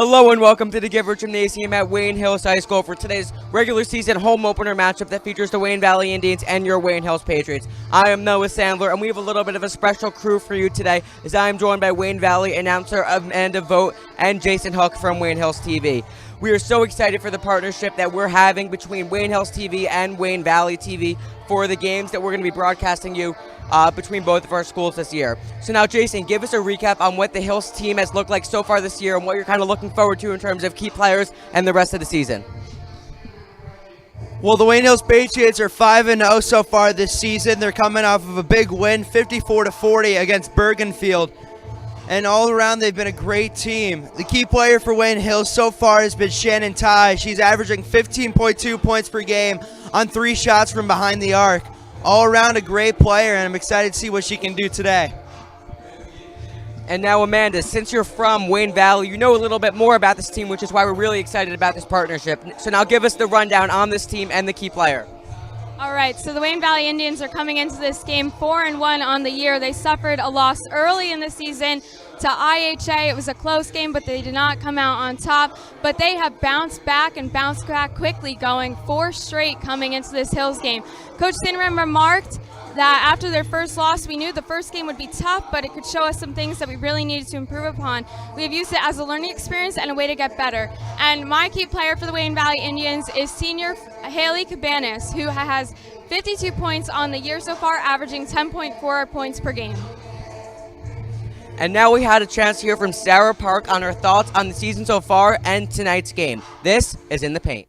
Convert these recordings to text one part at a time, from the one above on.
Hello and welcome to the Giver Gymnasium at Wayne Hills High School for today's regular season home opener matchup that features the Wayne Valley Indians and your Wayne Hills Patriots. I am Noah Sandler, and we have a little bit of a special crew for you today as I am joined by Wayne Valley announcer Amanda Vogt and Jason Hook from Wayne Hills TV. We are so excited for the partnership that we're having between Wayne Hills TV and Wayne Valley TV for the games that we're going to be broadcasting you between both of our schools this year. So now, Jason, give us a recap on what the Hills team has looked like so far this year and what you're kind of looking forward to in terms of key players and the rest of the season. Well, the Wayne Hills Patriots are 5-0 so far this season. They're coming off of a big win, 54-40 against Bergenfield. And all around, they've been a great team. The key player for Wayne Hills so far has been Shannon Ty. She's averaging 15.2 points per game on 3 shots from behind the arc. All around a great player, and I'm excited to see what she can do today. And now, Amanda, since you're from Wayne Valley, you know a little bit more about this team, which is why we're really excited about this partnership. So now give us the rundown on this team and the key player. All right, so the Wayne Valley Indians are coming into this game 4-1 on the year. They suffered a loss early in the season to IHA. It was a close game, but they did not come out on top. But they have bounced back quickly, going 4 straight coming into this Hills game. Coach Sinram remarked that after their first loss, we knew the first game would be tough, but it could show us some things that we really needed to improve upon. We have used it as a learning experience and a way to get better. And my key player for the Wayne Valley Indians is senior Haley Cabanas, who has 52 points on the year so far, averaging 10.4 points per game. And now we had a chance to hear from Sarah Park on her thoughts on the season so far and tonight's game. This is In the Paint.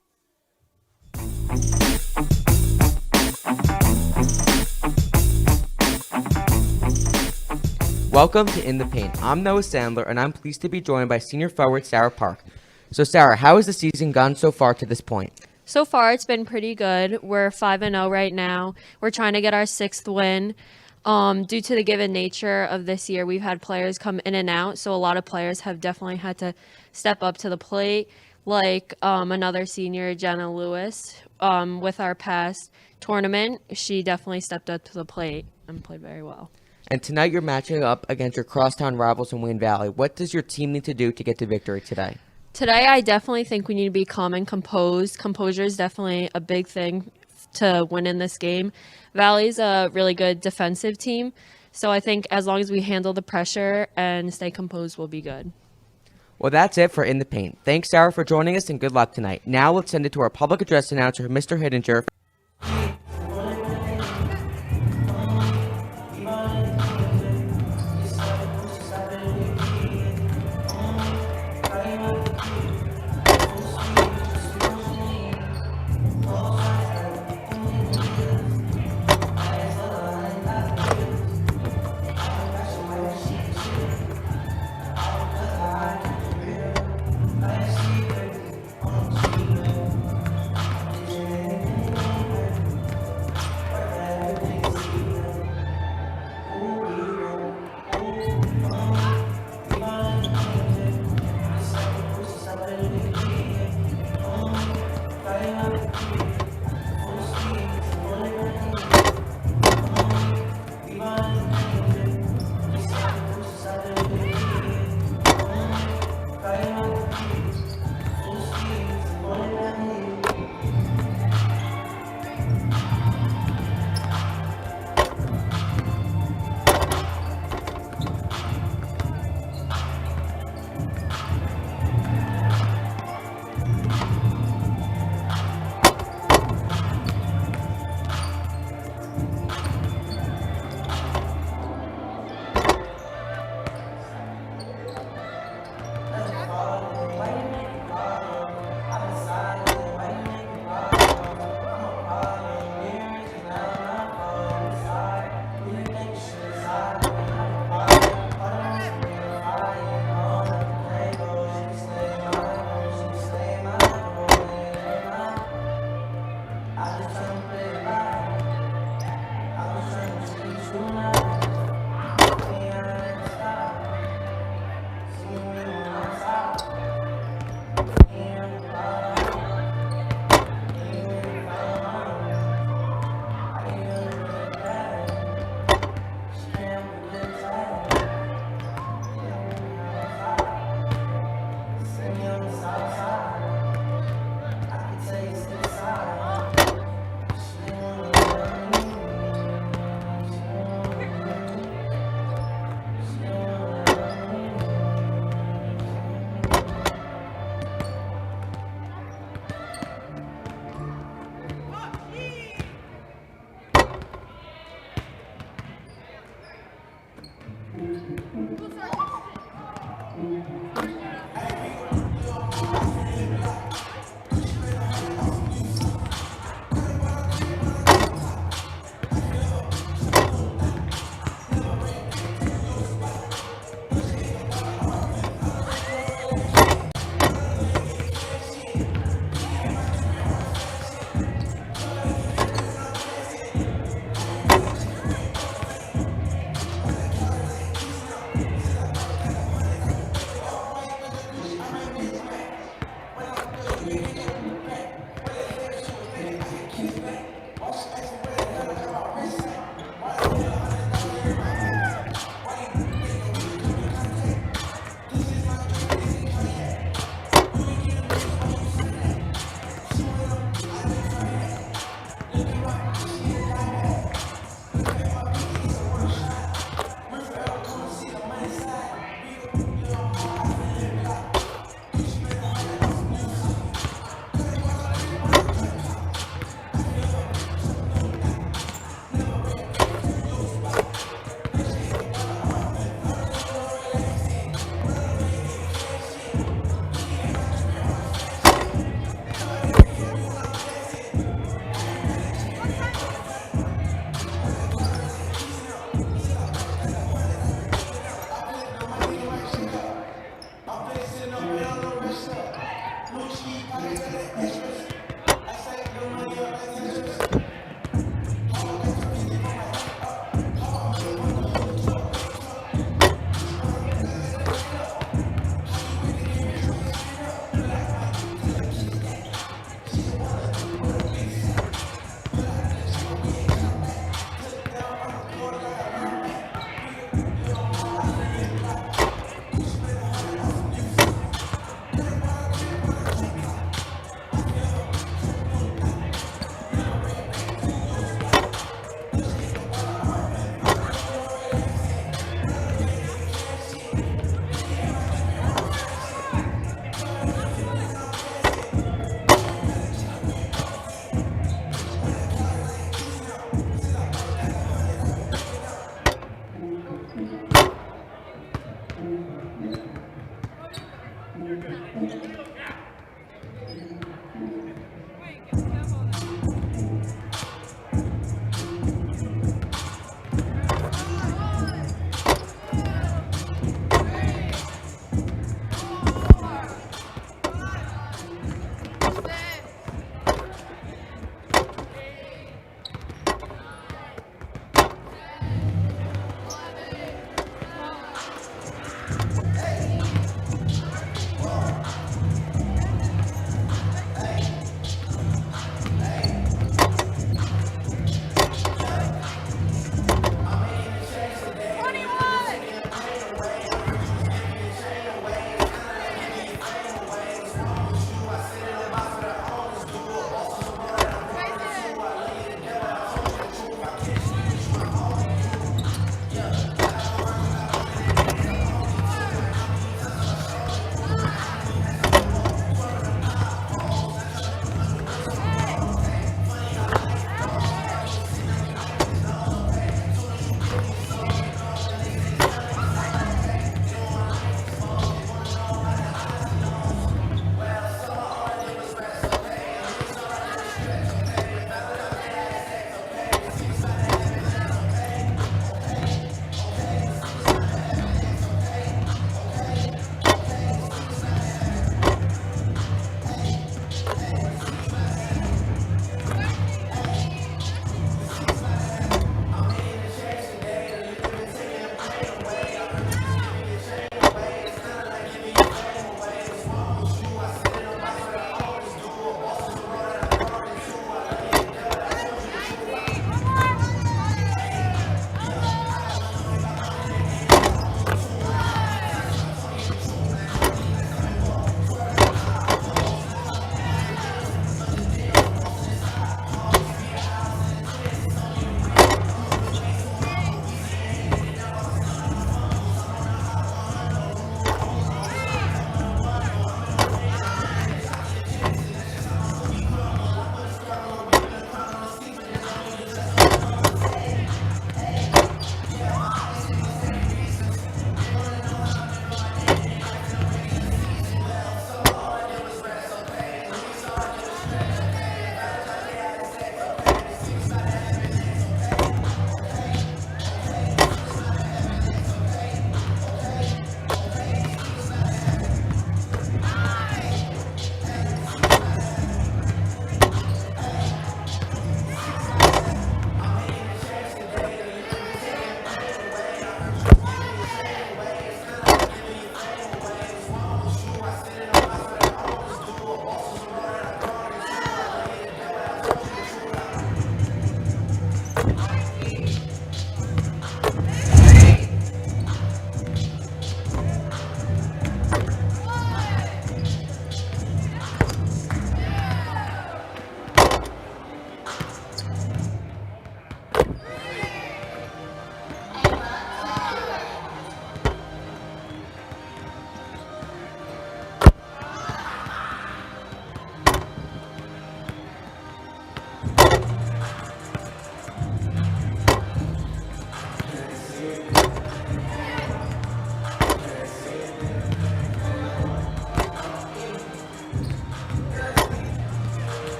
Welcome to In the Paint. I'm Noah Sandler, and I'm pleased to be joined by senior forward Sarah Park. So, Sarah, how has the season gone so far to this point? So far, it's been pretty good. We're 5-0 right now. We're trying to get our 6th win. Due to the given nature of this year, we've had players come in and out, so a lot of players have definitely had to step up to the plate, like another senior, Jenna Lewis. With our past tournament, she definitely stepped up to the plate and played very well. And tonight you're matching up against your crosstown rivals in Wayne Valley. What does your team need to do to get to victory today? Today, I definitely think we need to be calm and composed. Composure is definitely a big thing to win in this game. Valley's a really good defensive team, so I think as long as we handle the pressure and stay composed, we'll be good. Well, that's it for In the Paint. Thanks, Sarah, for joining us, and good luck tonight. Now let's send it to our public address announcer, Mr. Hittinger.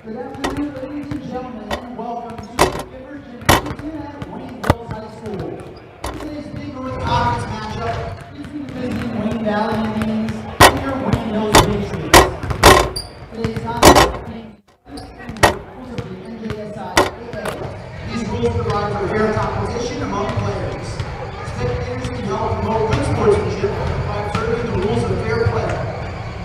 Good afternoon, ladies and gentlemen, and welcome to the Giver Gymnasium at Wayne Hills High School. Today's big early conference matchup between the visiting Wayne Valley Indians and your Wayne Hills Patriots. Today's contest being rules of the NJSI AA. These rules provide for fair competition among players. Spectators can help promote good sportsmanship by observing the rules of fair play.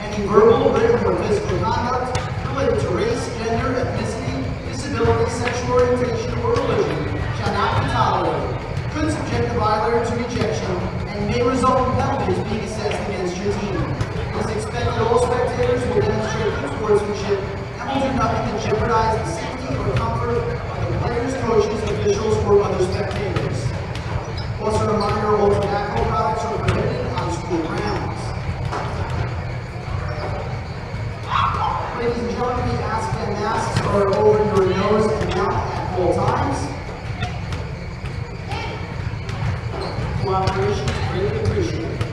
Any verbal, written, or physical conduct related to race, gender, ethnicity, disability, sexual orientation, or religion shall not be tolerated, could subject the violator to rejection, and may result in penalties being assessed against your team. It is expected all spectators will demonstrate good sportsmanship and will do nothing to jeopardize the safety or comfort of the players, coaches, officials, or other spectators. Also a reminder, all tobacco products are prohibited on school grounds. Ladies and gentlemen, the masks and masks are over your nose and mouth at all times. Cooperation is greatly appreciated.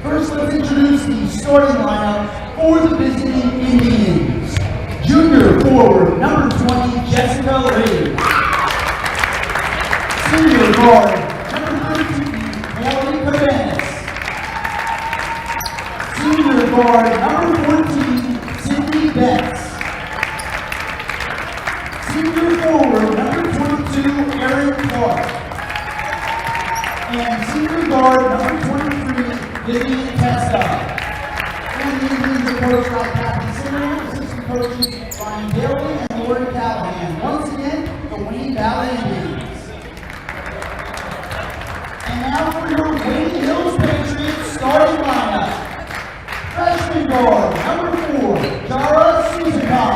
First, let's introduce the starting lineup for the visiting Indians. Junior forward, number 20, Jessica Lee. Senior guard, number 13, Melody Cabanas. Senior guard, number 14, Cindy Betts. Senior forward, number 22, Erin Clark. And senior guard, number 23, Vivian Testa. And the Indians are coached by Kathy Zimmerman, assistant coaches Brian Daly and Lauren Callahan. Once again, the Wayne Valley Indians. And now for your Wayne Hills Patriots starting lineup. Freshman guard, number 4, Jara Susakan.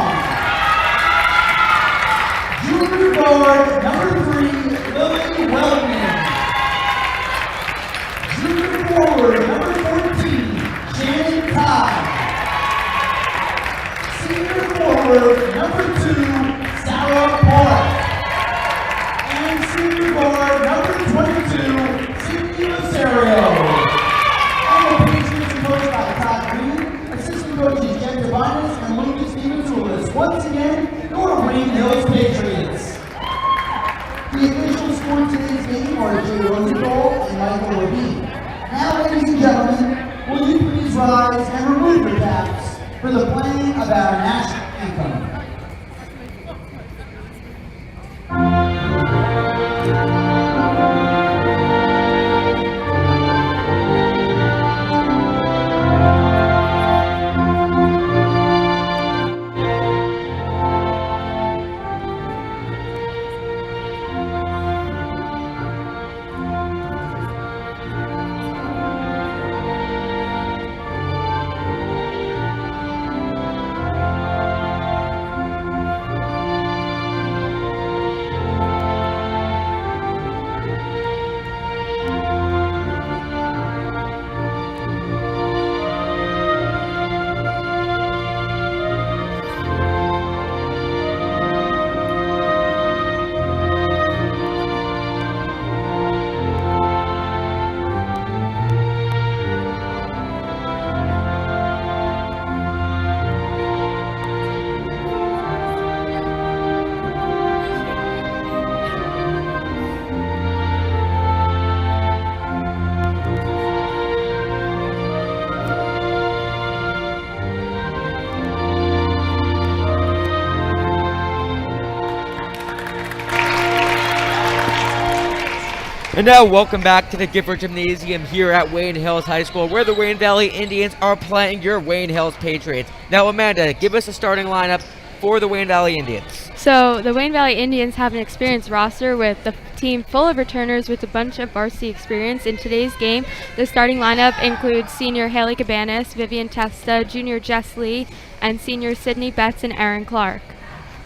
Junior guard, number 3, Lily Wellman. Junior forward, number 14, Shannon Todd. Senior forward, number 2, Sarah Park. And senior guard, number 22, Cindy Rosario. And the Patriots are coached by Todd Green, assistant coaches Jen Devinas and Lucas Stevens. Once again, your Wayne Hills Patriots. The official score today's game are Jay Rosenthal and Michael Levine. Now, ladies and gentlemen, will you please rise and remove your caps for the playing of our national anthem. And now welcome back to the Gifford Gymnasium here at Wayne Hills High School, where the Wayne Valley Indians are playing your Wayne Hills Patriots. Now Amanda, give us a starting lineup for the Wayne Valley Indians. So the Wayne Valley Indians have an experienced roster with the team full of returners with a bunch of varsity experience. In today's game, the starting lineup includes senior Haley Cabanas, Vivian Testa, junior Jess Lee, and senior Sydney Betts and Erin Clark.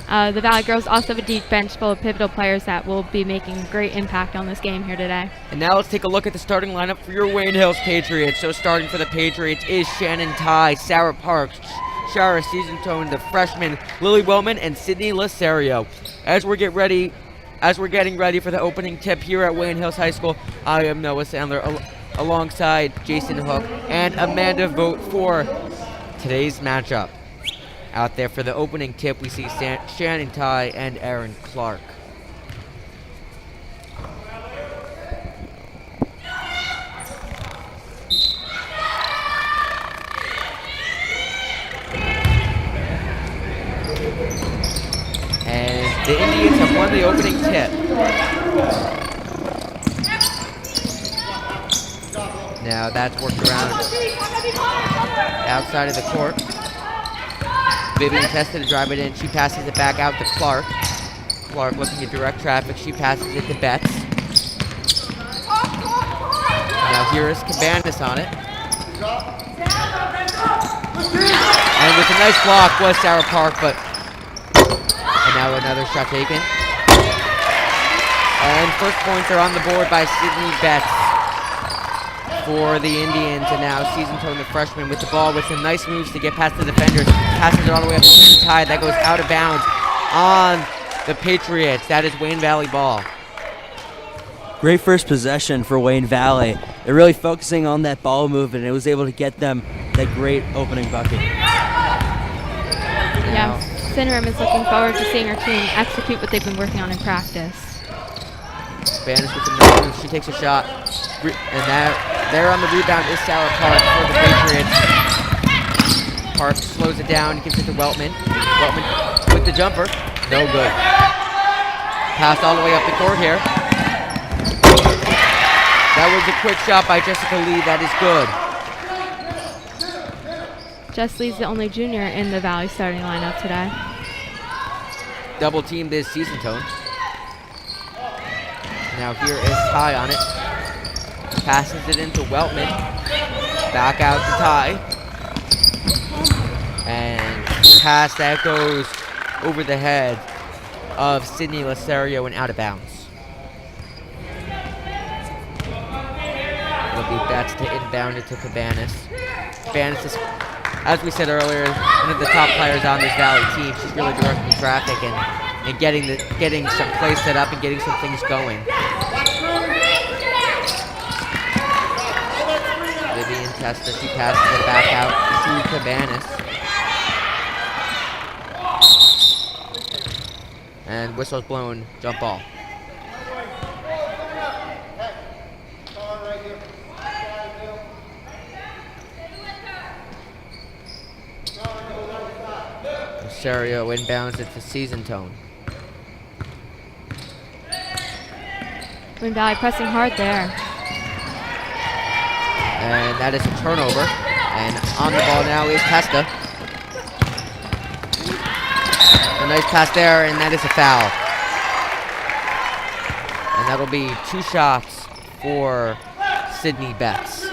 The Valley girls also have a deep bench full of pivotal players that will be making a great impact on this game here today. And now let's take a look at the starting lineup for your Wayne Hills Patriots. So starting for the Patriots is Shannon Ty, Sarah Parks, Shara Seasonstone, the freshman Lily Wellman, and Sydney Lasario. As we're getting ready for the opening tip here at Wayne Hills High School, I am Noah Sandler alongside Jason Hook and Amanda Vogt for today's matchup. Out there for the opening tip, we see Shannon Ty and Erin Clark. And the Indians have won the opening tip. Now that's worked around outside of the court. Vivian Testa to drive it in. She passes it back out to Clark. Clark looking to direct traffic. She passes it to Betts. Now here is Cabanas on it. And with a nice block was Sarah Park, but and now another shot taken. And first points are on the board by Sydney Betts for the Indians, and now Seasonstone, the freshman, with the ball with some nice moves to get past the defenders. Passes it all the way up to Shannon Ty. That goes out of bounds on the Patriots. That is Wayne Valley ball. Great first possession for Wayne Valley. They're really focusing on that ball movement, and it was able to get them that great opening bucket. Yeah, Cinderam is looking forward to seeing her team execute what they've been working on in practice. Spanish with the nice moves. She takes a shot. And there on the rebound is Sarah Park for the Patriots. Park slows it down, gives it to Weltman. Weltman with the jumper. No good. Passed all the way up the court here. That was a quick shot by Jessica Lee. That is good. Jess Lee's the only junior in the Valley starting lineup today. Double teamed this Seasonstone. Now here is Ty on it. Passes it into Weltman. Back out to Ty. And pass that goes over the head of Sydney Lasario and out of bounds. It'll be Betts to inbound it to Cabanas. Cabanas is, as we said earlier, one of the top players on this Valley team. She's really directing traffic and getting some plays set up and getting some things going. Vivian Testa, she passes it back out to Cabanas. And whistle's blown, jump ball. Lasario inbounds it to Seasonstone. Wayne Valley pressing hard there. And that is a turnover. And on the ball now is Testa. A nice pass there, and that is a foul. And that'll be 2 shots for Sydney Betts.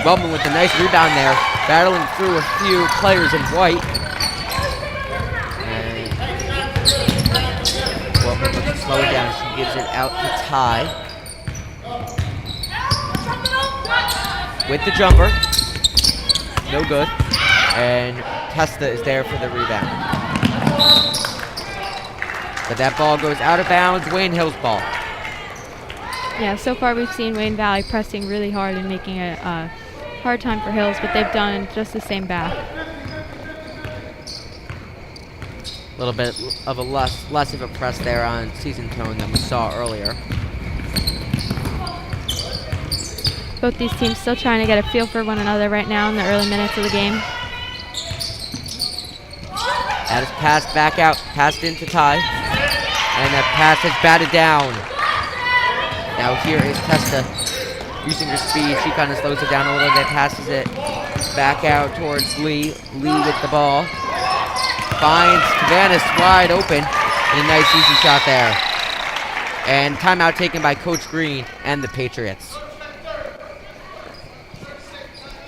Wellman with a nice rebound there, battling through a few players in white. And Wellman looks to slow it down. She gives it out to Ty. With the jumper. No good. And Testa is there for the rebound. But that ball goes out of bounds. Wayne Hills ball. Yeah, so far we've seen Wayne Valley pressing really hard and making it a hard time for Hills, but they've done just the same back. A little bit of a less of a press there on Season Tone than we saw earlier. Both these teams still trying to get a feel for one another right now in the early minutes of the game. That is passed back out, passed into Ty. And that pass is batted down. Now here is Testa using her speed. She kind of slows it down a little bit, passes it back out towards Lee. Lee with the ball. Finds Vanessa wide open. And a nice easy shot there. And timeout taken by Coach Green and the Patriots.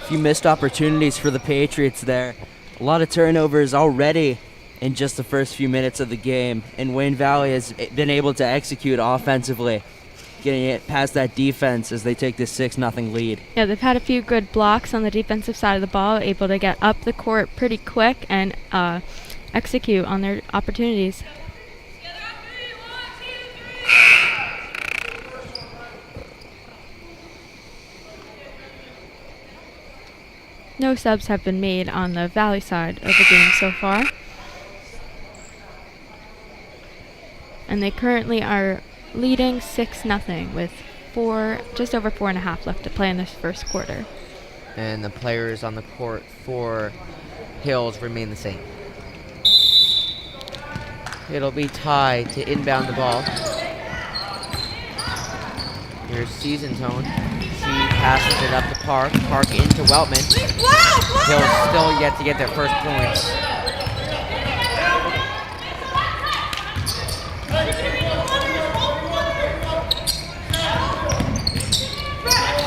A few missed opportunities for the Patriots there. A lot of turnovers already in just the first few minutes of the game. And Wayne Valley has been able to execute offensively, getting it past that defense as they take this 6-0 lead. Yeah, they've had a few good blocks on the defensive side of the ball, able to get up the court pretty quick and execute on their opportunities. No subs have been made on the Valley side of the game so far. And they currently are leading 6-0 with just over 4.5 left to play in this first quarter. And the players on the court for Hills remain the same. It'll be Ty to inbound the ball. Here's Season Tone. She passes it up to Park. Park into Weltman. Hills still yet to get their first points.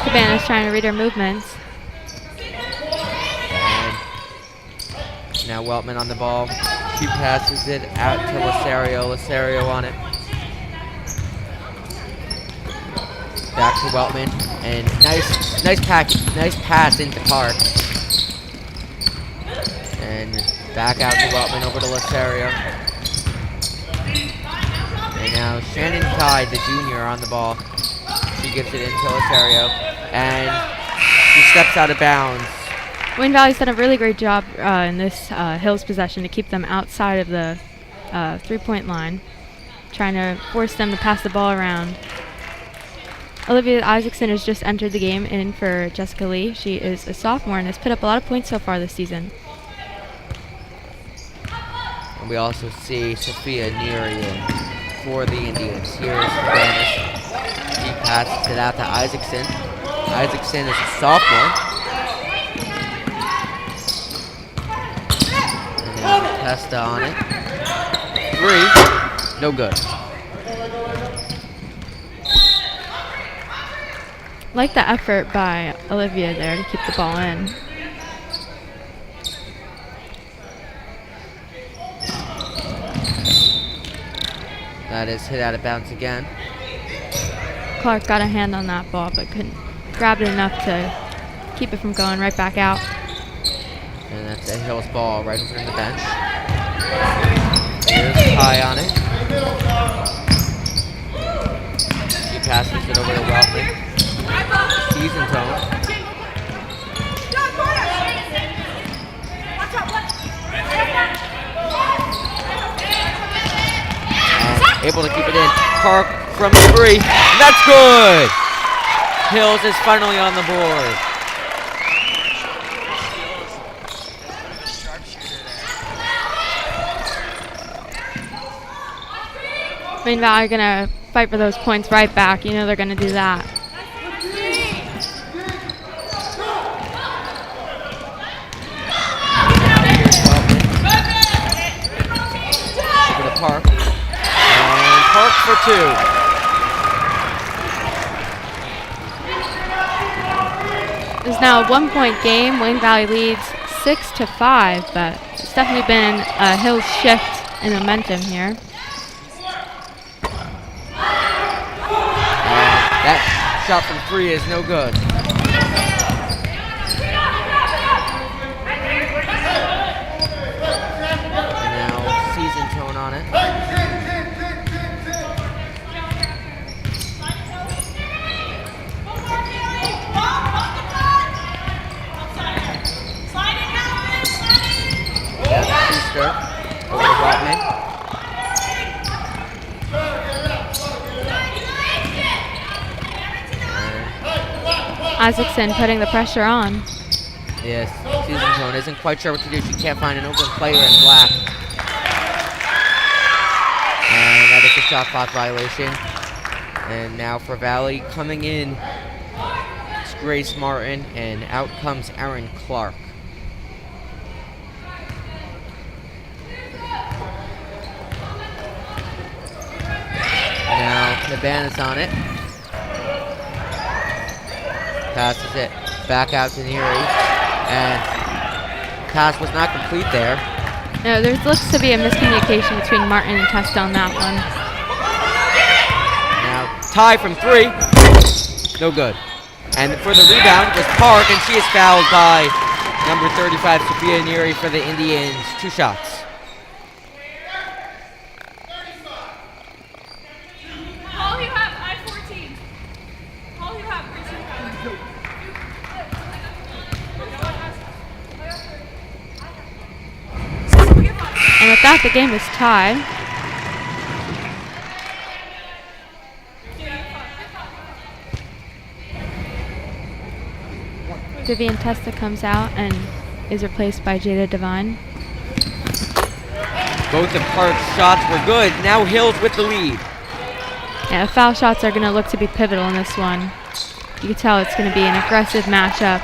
Cabana's trying to read her movements. And now Weltman on the ball. She passes it out to Lasario. Lasario on it. Back to Weltman. And nice pass into Park. And back out to Weltman over to Lasario. And now Shannon Tide, the junior, on the ball. She gives it into Lasario. And she steps out of bounds. Wayne Valley's done a really great job in this Hills possession to keep them outside of the 3-point line, trying to force them to pass the ball around. Olivia Isaacson has just entered the game in for Jessica Lee. She is a sophomore and has put up a lot of points so far this season. And we also see Sophia Nerian for the Indians. Here is Vanessa. She passes it out to Isaacson. Isaacson is a sophomore. And now Testa on it. 3. No good. Like the effort by Olivia there to keep the ball in. That is hit out of bounds again. Clark got a hand on that ball but couldn't grab it enough to keep it from going right back out. And that's a Hills ball right in front of the bench. Here's Ty on it. She passes it over to Weltman. Season Tone. And able to keep it in. Park from 3. That's good! Hills is finally on the board. Wayne Valley are going to fight for those points right back. You know they're going to do that. Over to Park. And Park for 2. It's now a 1-point game. Wayne Valley leads 6-5, but it's definitely been a Hills shift in momentum here. That shot from 3 is no good. And now Season Tone on it. Over to Weltman. Isaacson putting the pressure on. Yes, Susan Cohen isn't quite sure what to do. She can't find an open player in black. And that is a shot clock violation. And now for Valley coming in, it's Grace Martin, and out comes Erin Clark. Now Cabana's on it. Passes it back out to Neary, and pass was not complete there. No, there looks to be a miscommunication between Martin and Testa on that one. Now tie from 3, no good. And for the rebound was Park, and she is fouled by number 35, Sophia Neary, for the Indians. 2 shots. And with that, the game is tied. Vivian Testa comes out and is replaced by Jada Devine. Both of Park's shots were good. Now Hills with the lead. Yeah, foul shots are going to look to be pivotal in this one. You can tell it's going to be an aggressive matchup.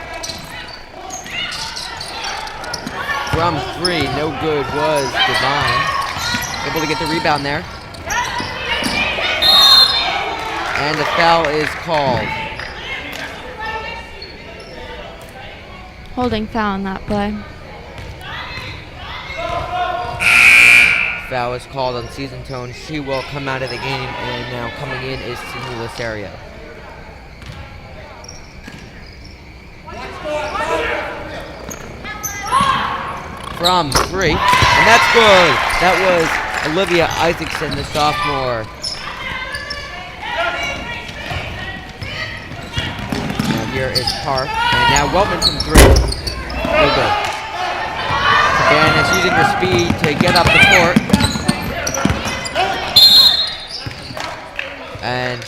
From 3, no good was Devine. Able to get the rebound there. And the foul is called. Holding foul on that play. Foul is called on Susan Tone. She will come out of the game, and now coming in is Sydney Losario. From 3, and that's good. That was Olivia Isaacson, the sophomore. Now here is Park, and now Wellman from 3. No good. Cabana's using her speed to get up the court. And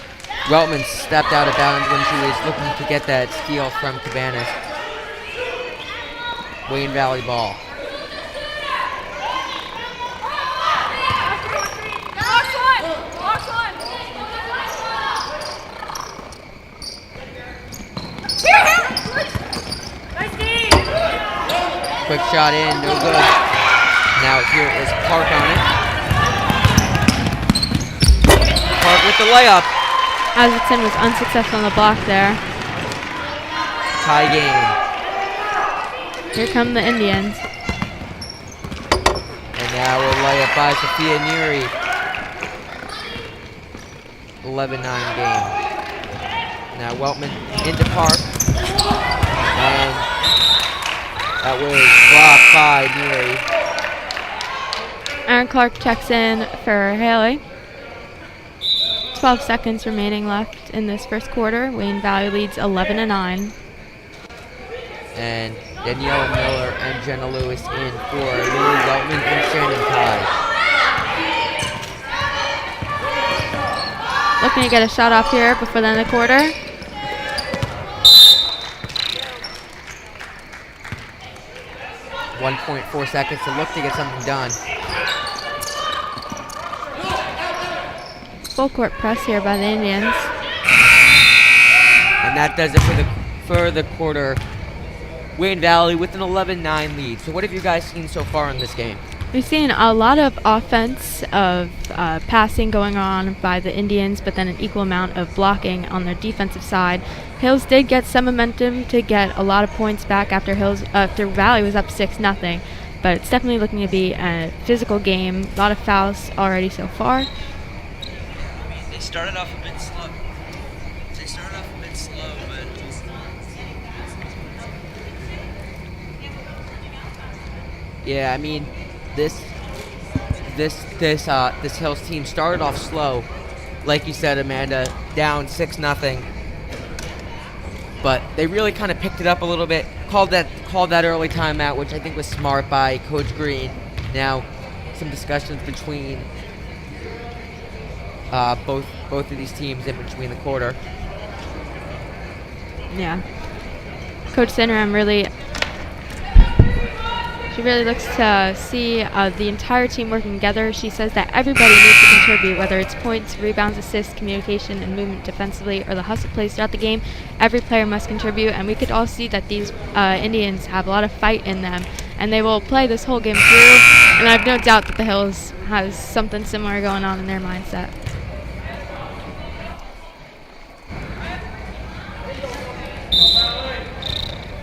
Weltman stepped out of bounds when she was looking to get that steal from Cabanas. Wayne Valley ball. Quick shot in, no good. Now here is Park on it. Park with the layup. Isaacson was unsuccessful on the block there. Tie game. Here come the Indians. And now a layup by Sophia Neary. 11-9 game. Now Weltman into Park. And that was blocked by Neary. Erin Clark checks in for Haley. 12 seconds remaining left in this first quarter. Wayne Valley leads 11-9. And Daniela Miller and Jenna Lewis in for Lily Weltman and Shannon Ty. Looking to get a shot off here before the end of the quarter. .4 seconds to look to get something done. Full court press here by the Indians. And that does it for the quarter. Wayne Valley with an 11-9 lead. So what have you guys seen so far in this game? We've seen a lot of offense of passing going on by the Indians, but then an equal amount of blocking on their defensive side. Hills did get some momentum to get a lot of points back after Valley was up 6-0, but it's definitely looking to be a physical game. A lot of fouls already so far. They started off a bit slow. But Yeah, I mean, this Hills team started off slow, like you said, Amanda, down 6-0. But they really kind of picked it up a little bit. Called that early timeout, which I think was smart by Coach Green. Now, some discussions between both of these teams in between the quarter. Yeah. Coach Sinram really looks to see the entire team working together. She says that everybody needs to contribute, whether it's points, rebounds, assists, communication, and movement defensively, or the hustle plays throughout the game. Every player must contribute, and we could all see that these Indians have a lot of fight in them, and they will play this whole game through, and I have no doubt that the Hills has something similar going on in their mindset.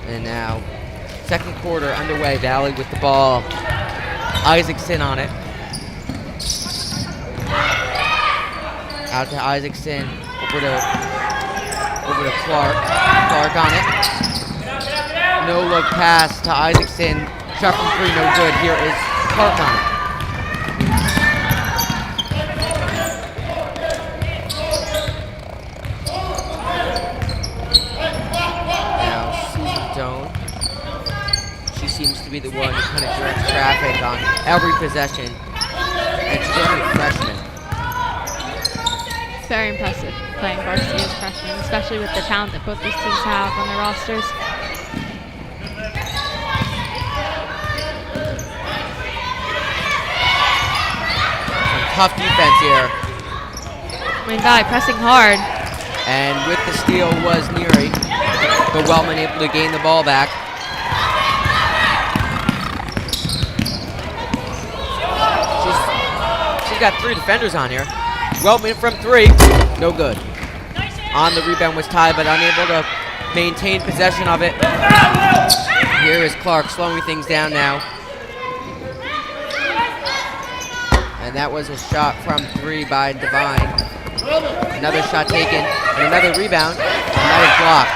And now, second quarter underway. Valley with the ball. Isaacson on it. Out to Isaacson. Over to Clark. Clark on it. No look pass to Isaacson. Shot from three, no good. Here is Clark on it. Seems to be the one who kind of directs traffic on every possession, and she's only a freshman. It's very impressive playing varsity as a freshman, especially with the talent that both these teams have on their rosters. Some tough defense here. Wayne Valley pressing hard. And with the steal was Neary, but Wellman able to gain the ball back. She's got three defenders on here. Wellman from three, no good. On the rebound was Ty, but unable to maintain possession of it. Here is Clark slowing things down now. And that was a shot from three by Devine. Another shot taken, and another rebound, and that is blocked.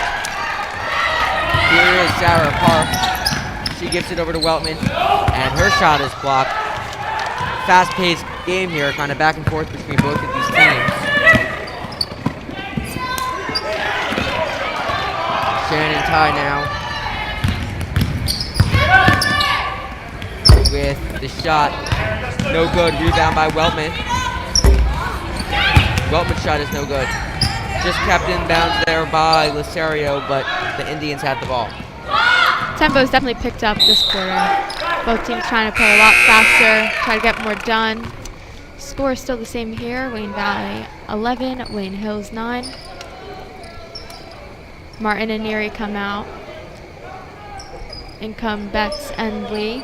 Here is Sarah Park. She gives it over to Weltman, and her shot is blocked. Fast-paced game here, kind of back and forth between both of these teams. Shannon Ty now with the shot, no good. Rebound by Weltman. Weltman's shot is no good. Just kept in bounds there by Lasario, but the Indians had the ball. Tempo's definitely picked up this quarter. Both teams trying to play a lot faster, try to get more done. Score is still the same here. Wayne Valley 11, Wayne Hills 9. Martin and Neary come out. In come Betts and Lee.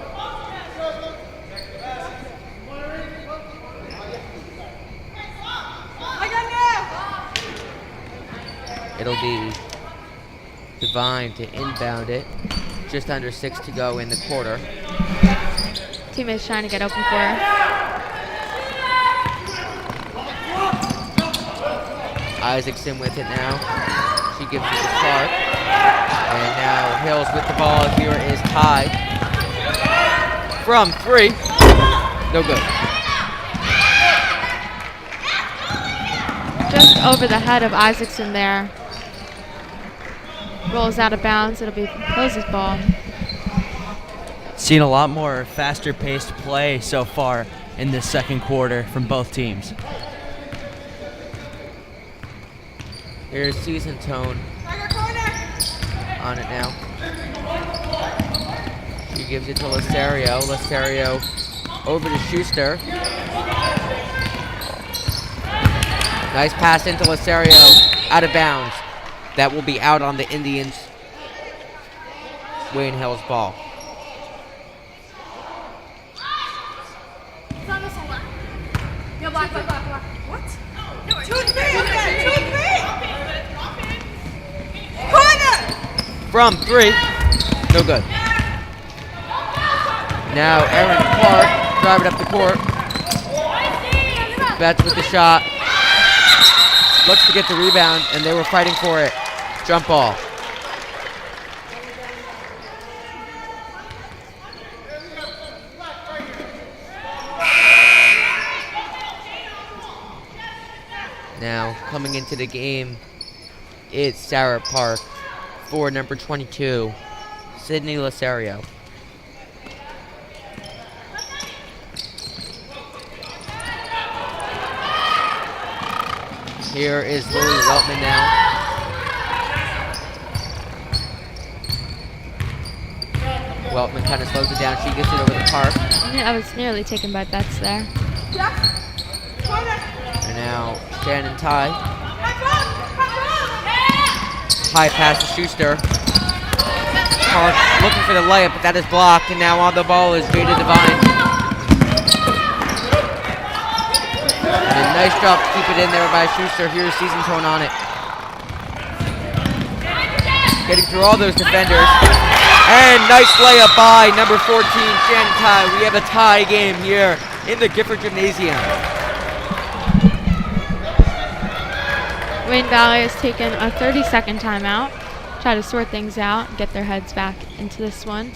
It'll be Devine to inbound it. Just under 6 to go in the quarter. Teammates trying to get open for her. Isaacson with it now. She gives it to Clark. And now Hills with the ball. Here is Ty. From three. No good. Just over the head of Isaacson there. Rolls out of bounds. It'll be Hills' ball. Seen a lot more faster-paced play so far in this second quarter from both teams. Here's Season Tone on it now. She gives it to Lasario. Lasario over to Schuster. Nice pass into Lasario, out of bounds. That will be out on the Indians. Wayne Hill's ball. From three, no good. Now Aaron Clark driving up the court. Betts with the shot. Looks to get the rebound, and they were fighting for it. Jump ball. Now, coming into the game, it's Sarah Park for number 22, Sydney Lasario. Here is Lily Weltman now. Weltman kind of slows it down. She gets it over the park. Yeah, I was nearly taken by Betts there. And now Shannon Ty. High pass to Schuster. Park looking for the layup, but that is blocked. And now on the ball is Jada Devine. And a nice job to keep it in there by Schuster. Here's Season Tone on it. Getting through all those defenders. And nice layup by number 14, Shannon Ty. We have a tie game here in the Gifford Gymnasium. Wayne Valley has taken a 30-second timeout. Try to sort things out and get their heads back into this one.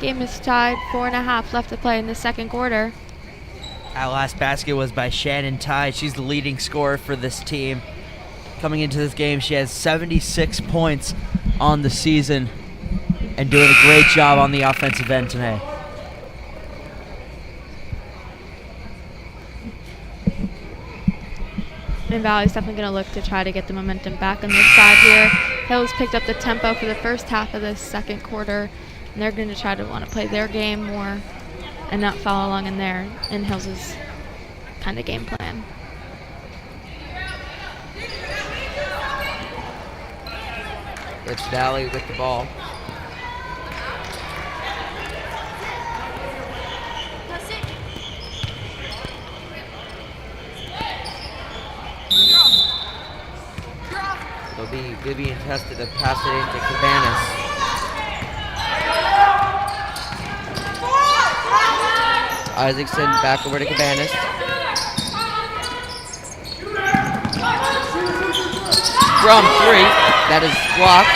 Game is tied, 4.5 left to play in the second quarter. That last basket was by Shannon Ty. She's the leading scorer for this team. Coming into this game, she has 76 points on the season and doing a great job on the offensive end today. And Valley's definitely going to look to try to get the momentum back on this side here. Hills picked up the tempo for the first half of the second quarter, and they're going to try to want to play their game more and not follow along in Hills' kind of game plan. It's Valley with the ball. It'll be Vivian Testa to pass it into Cabanas. Isaacson back over to Cabanas. From 3, that is blocked.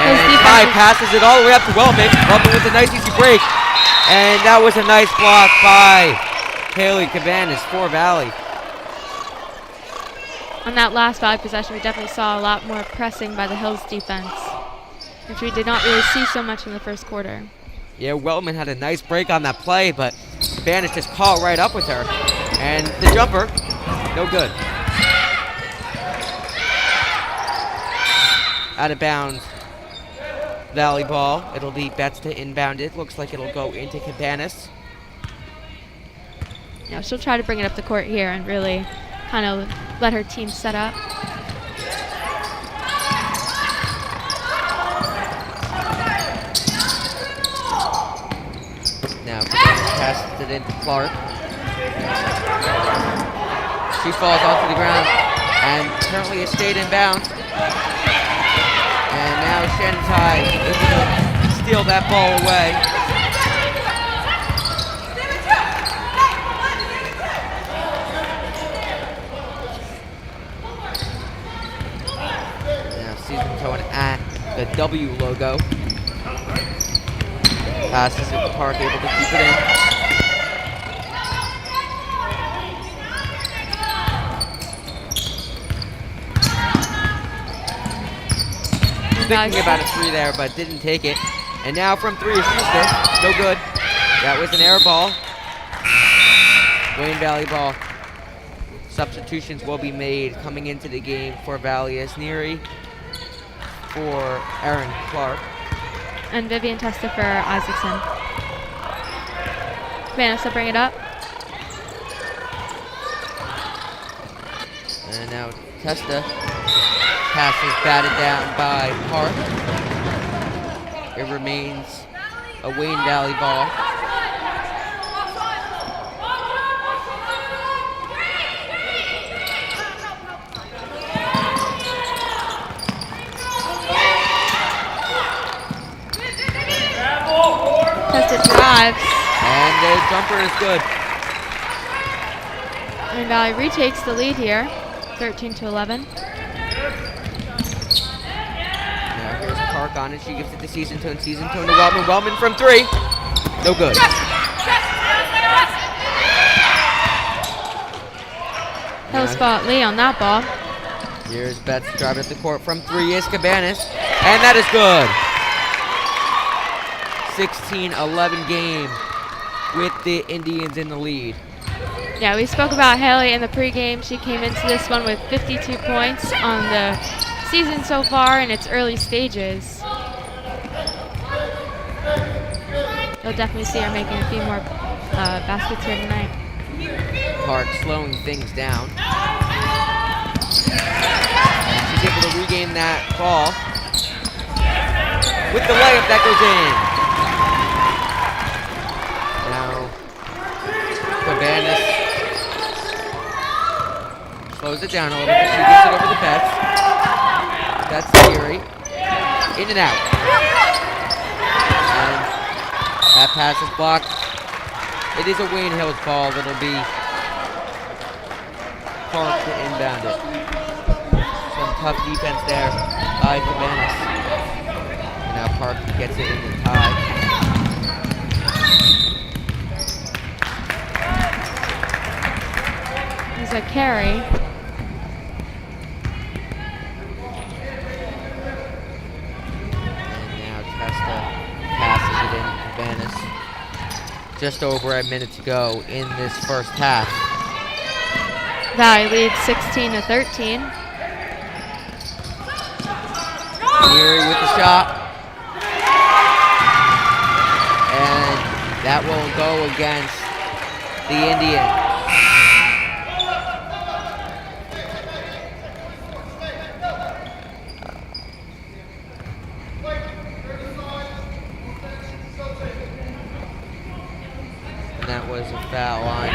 And Ty passes it all the way up to Wellman. Wellman with a nice easy break. And that was a nice block by Haley Cabanas for Valley. On that last Valley possession, we definitely saw a lot more pressing by the Hills defense, which we did not really see so much in the first quarter. Yeah, Wellman had a nice break on that play, but Cabanas just caught right up with her. And the jumper, no good. Out of bounds. Valley ball. It'll be Betts to inbound it. Looks like it'll go into Cabanas. Yeah, she'll try to bring it up the court here and really kind of let her team set up. Now Cabanas passes it into Clark. She falls onto the ground and currently has stayed in bounds. And now Shannon Ty is going to steal that ball away. Now Season Tone at the W logo. Passes it to Park, able to keep it in. Thinking about a 3 there, but didn't take it. And now from 3 is Schuster. No good. That was an air ball. Wayne Valley ball. Substitutions will be made coming into the game for Valley as Neary for Aaron Clark. And Vivian Testa for Isaacson. Vanessa, bring it up. And now Testa. Pass is batted down by Park. It remains a Wayne Valley ball. Testa drives. And the jumper is good. And Valley retakes the lead here, 13-11. Park on it. She gives it to Season Tone. Season Tone to Wellman. Wellman from 3. No good. Hills fought Lee on that ball. Here's Betts driving up the court from 3 is Cabanas. And that is good. 16-11 game with the Indians in the lead. Yeah, we spoke about Haley in the pregame. She came into this one with 52 points on the season so far in its early stages. they'll definitely see her making a few more baskets here tonight. Park slowing things down. She's able to regain that ball. With the layup that goes in. Now, Cabanas slows it down a little bit. She gets it over the Bets. That's Theory. In and out. And that pass is blocked. It is a Wayne Hills ball. It'll be Park to inbound it. Some tough defense there by Cabanas. And now Park gets it in the tie. There's a carry. And now Testa passes it in to Cabanas. Just over a minute to go in this first half. Valley leads 16-13. Neary with the shot. And that will go against the Indians. And that was a foul on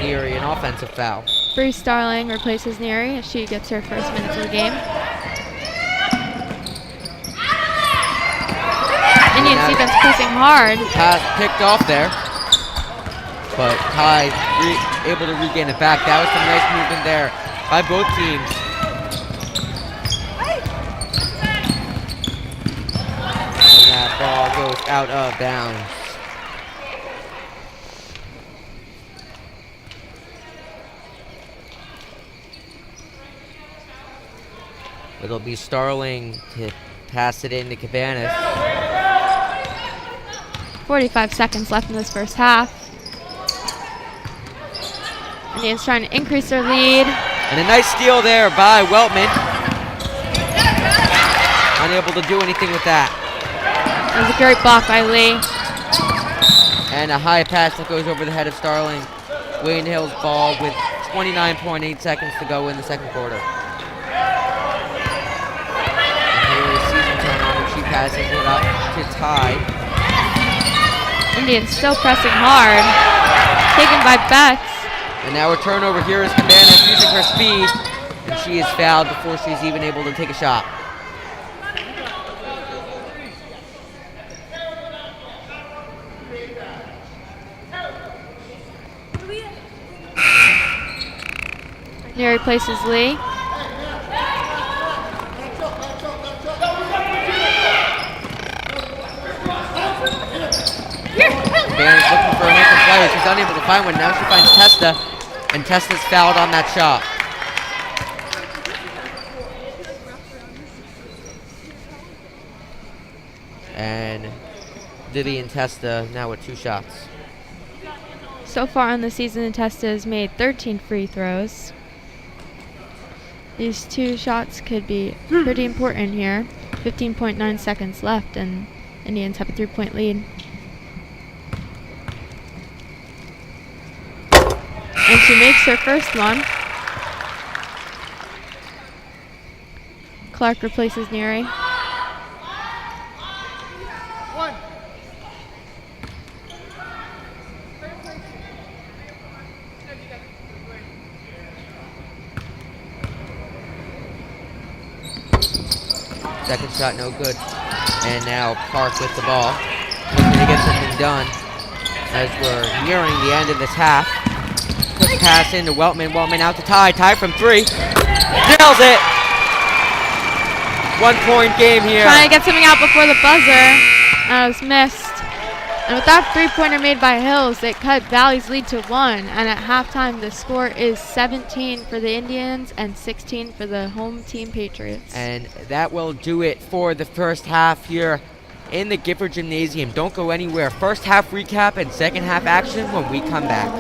Neary, an offensive foul. Bree Starling replaces Neary as she gets her first minutes of the game. Indians defense pressing hard. Pass picked off there, but Ty able to regain it back. That was some nice movement there by both teams. And that ball goes out of bounds. It'll be Starling to pass it into Cabanas. 45 seconds left in this first half. Indians trying to increase their lead. And a nice steal there by Weltman. Unable to do anything with that. That was a great block by Lee. And a high pass that goes over the head of Starling. Wayne Hills ball with 29.8 seconds to go in the second quarter. And here is season turnover. She passes it up to Ty. Indians still pressing hard. Taken by Betts. And now a turnover. Here is Cabanas using her speed. And she is fouled before she's even able to take a shot. Neary places Lee. Cabanas looking for an open player. She's unable to find one. Now she finds Testa. And Testa's fouled on that shot. And Vivian Testa now with 2 shots. So far in the season, Testa has made 13 free throws. These 2 shots could be pretty important here. 15.9 seconds left, and Indians have a 3-point lead. And she makes her first one. Clark replaces Neary. Second shot no good. And now Park with the ball. Looking to get something done as we're nearing the end of this half. Quick pass into Weltman. Weltman out to Ty. Ty from 3. Nails it! 1-point game here. Trying to get something out before the buzzer. That was missed. And with that 3-pointer made by Hills, it cut Valley's lead to 1. And at halftime, the score is 17 for the Indians and 16 for the home team Patriots. And that will do it for the first half here in the Gifford Gymnasium. Don't go anywhere. First half recap and second half action when we come back.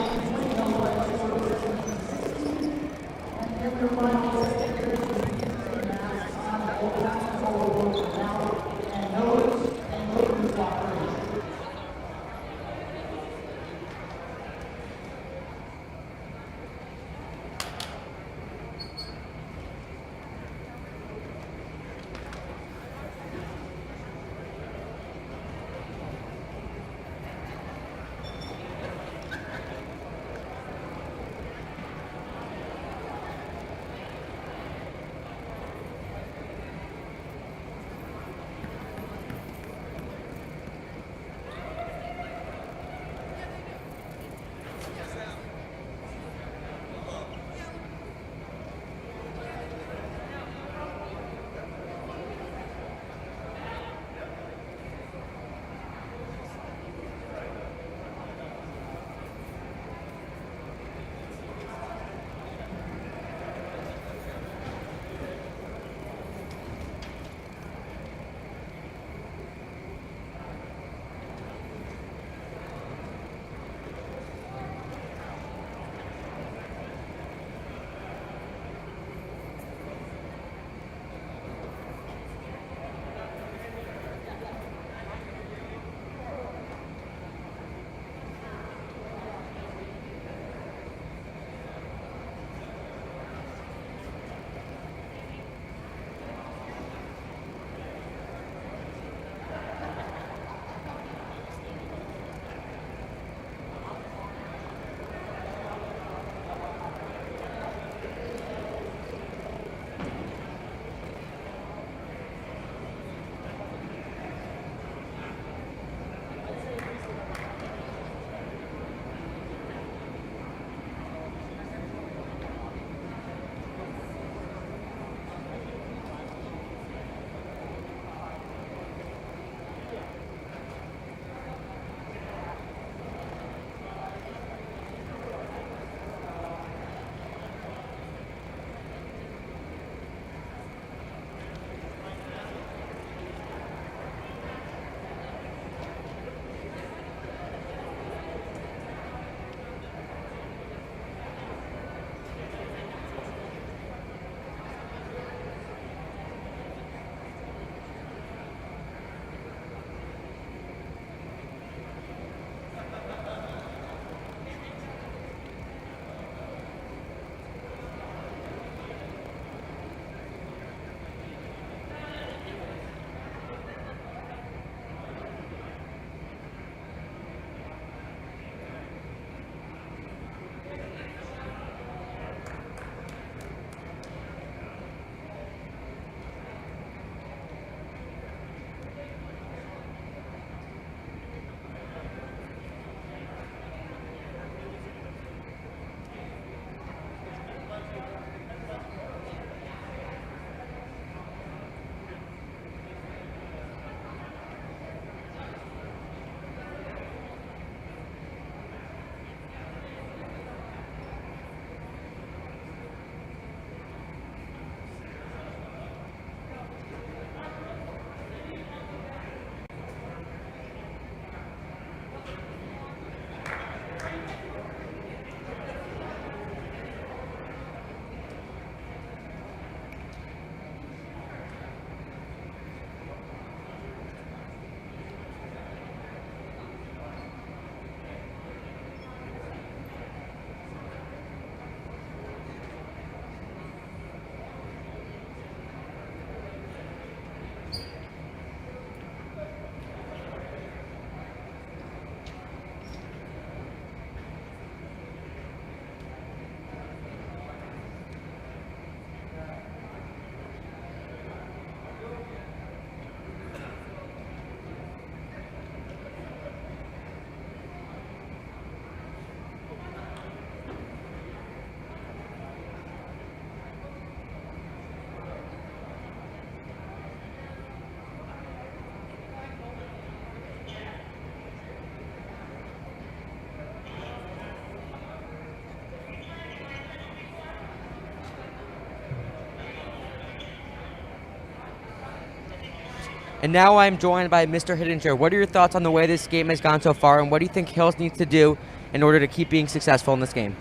And now I'm joined by Mr. Hittinger. What are your thoughts on the way this game has gone so far, and what do you think Hills needs to do in order to keep being successful in this game?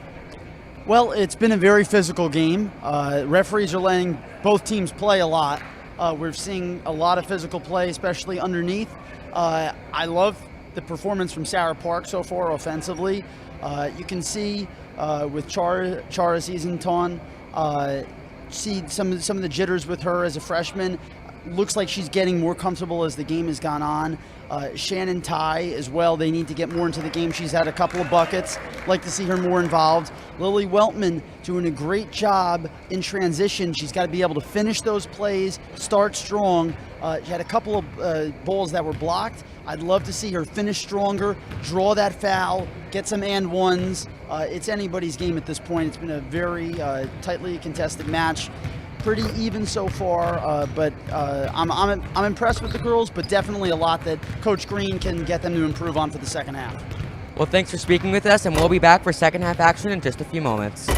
Well, it's been a very physical game. Referees are letting both teams play a lot. We're seeing a lot of physical play, especially underneath. I love the performance from Sarah Park so far offensively. You can see with Chara Seasonton, see some of the jitters with her as a freshman. Looks like she's getting more comfortable as the game has gone on. Shannon Ty as well, they need to get more into the game. She's had a couple of buckets. Like to see her more involved. Lily Weltman doing a great job in transition. She's got to be able to finish those plays, start strong. She had a couple of balls that were blocked. I'd love to see her finish stronger, draw that foul, get some and ones. It's anybody's game at this point. It's been a very tightly contested match. Pretty even so far, but I'm impressed with the girls, but definitely a lot that Coach Green can get them to improve on for the second half. Well, thanks for speaking with us, and we'll be back for second half action in just a few moments.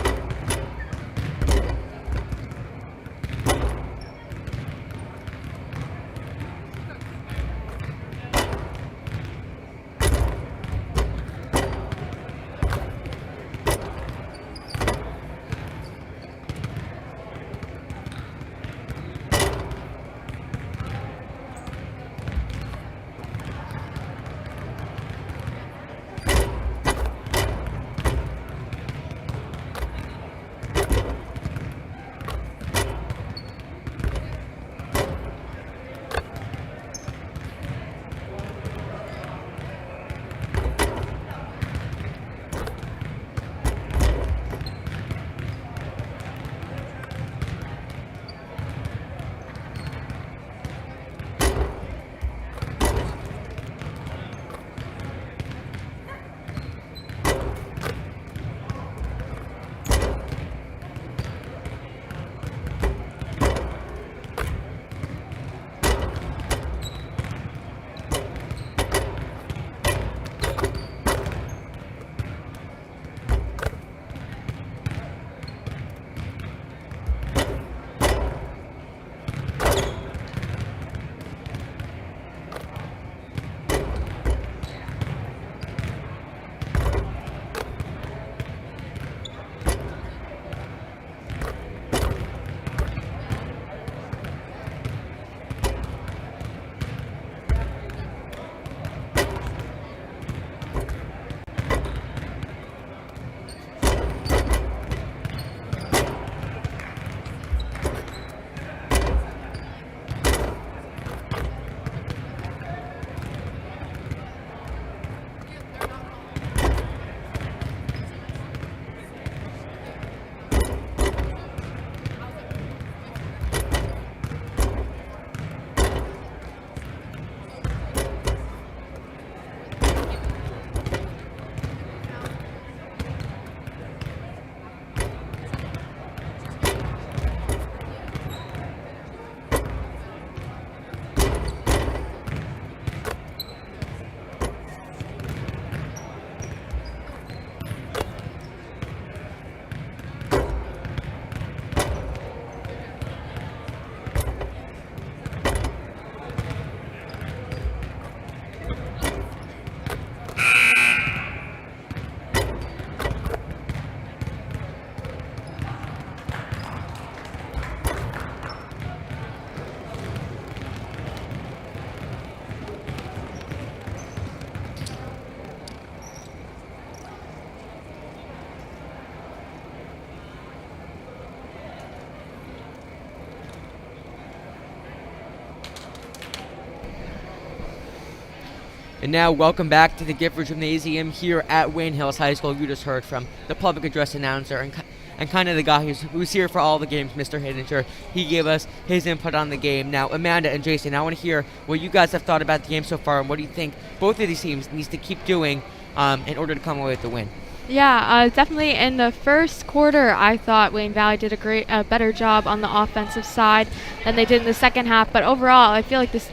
And now, welcome back to the Gifford Gymnasium here at Wayne Hills High School. You just heard from the public address announcer and kind of the guy who's here for all the games, Mr. Hittinger. He gave us his input on the game. Now, Amanda and Jason, I want to hear what you guys have thought about the game so far, and what do you think both of these teams needs to keep doing in order to come away with the win? Yeah, definitely in the first quarter, I thought Wayne Valley did a better job on the offensive side than they did in the second half. But overall, I feel like this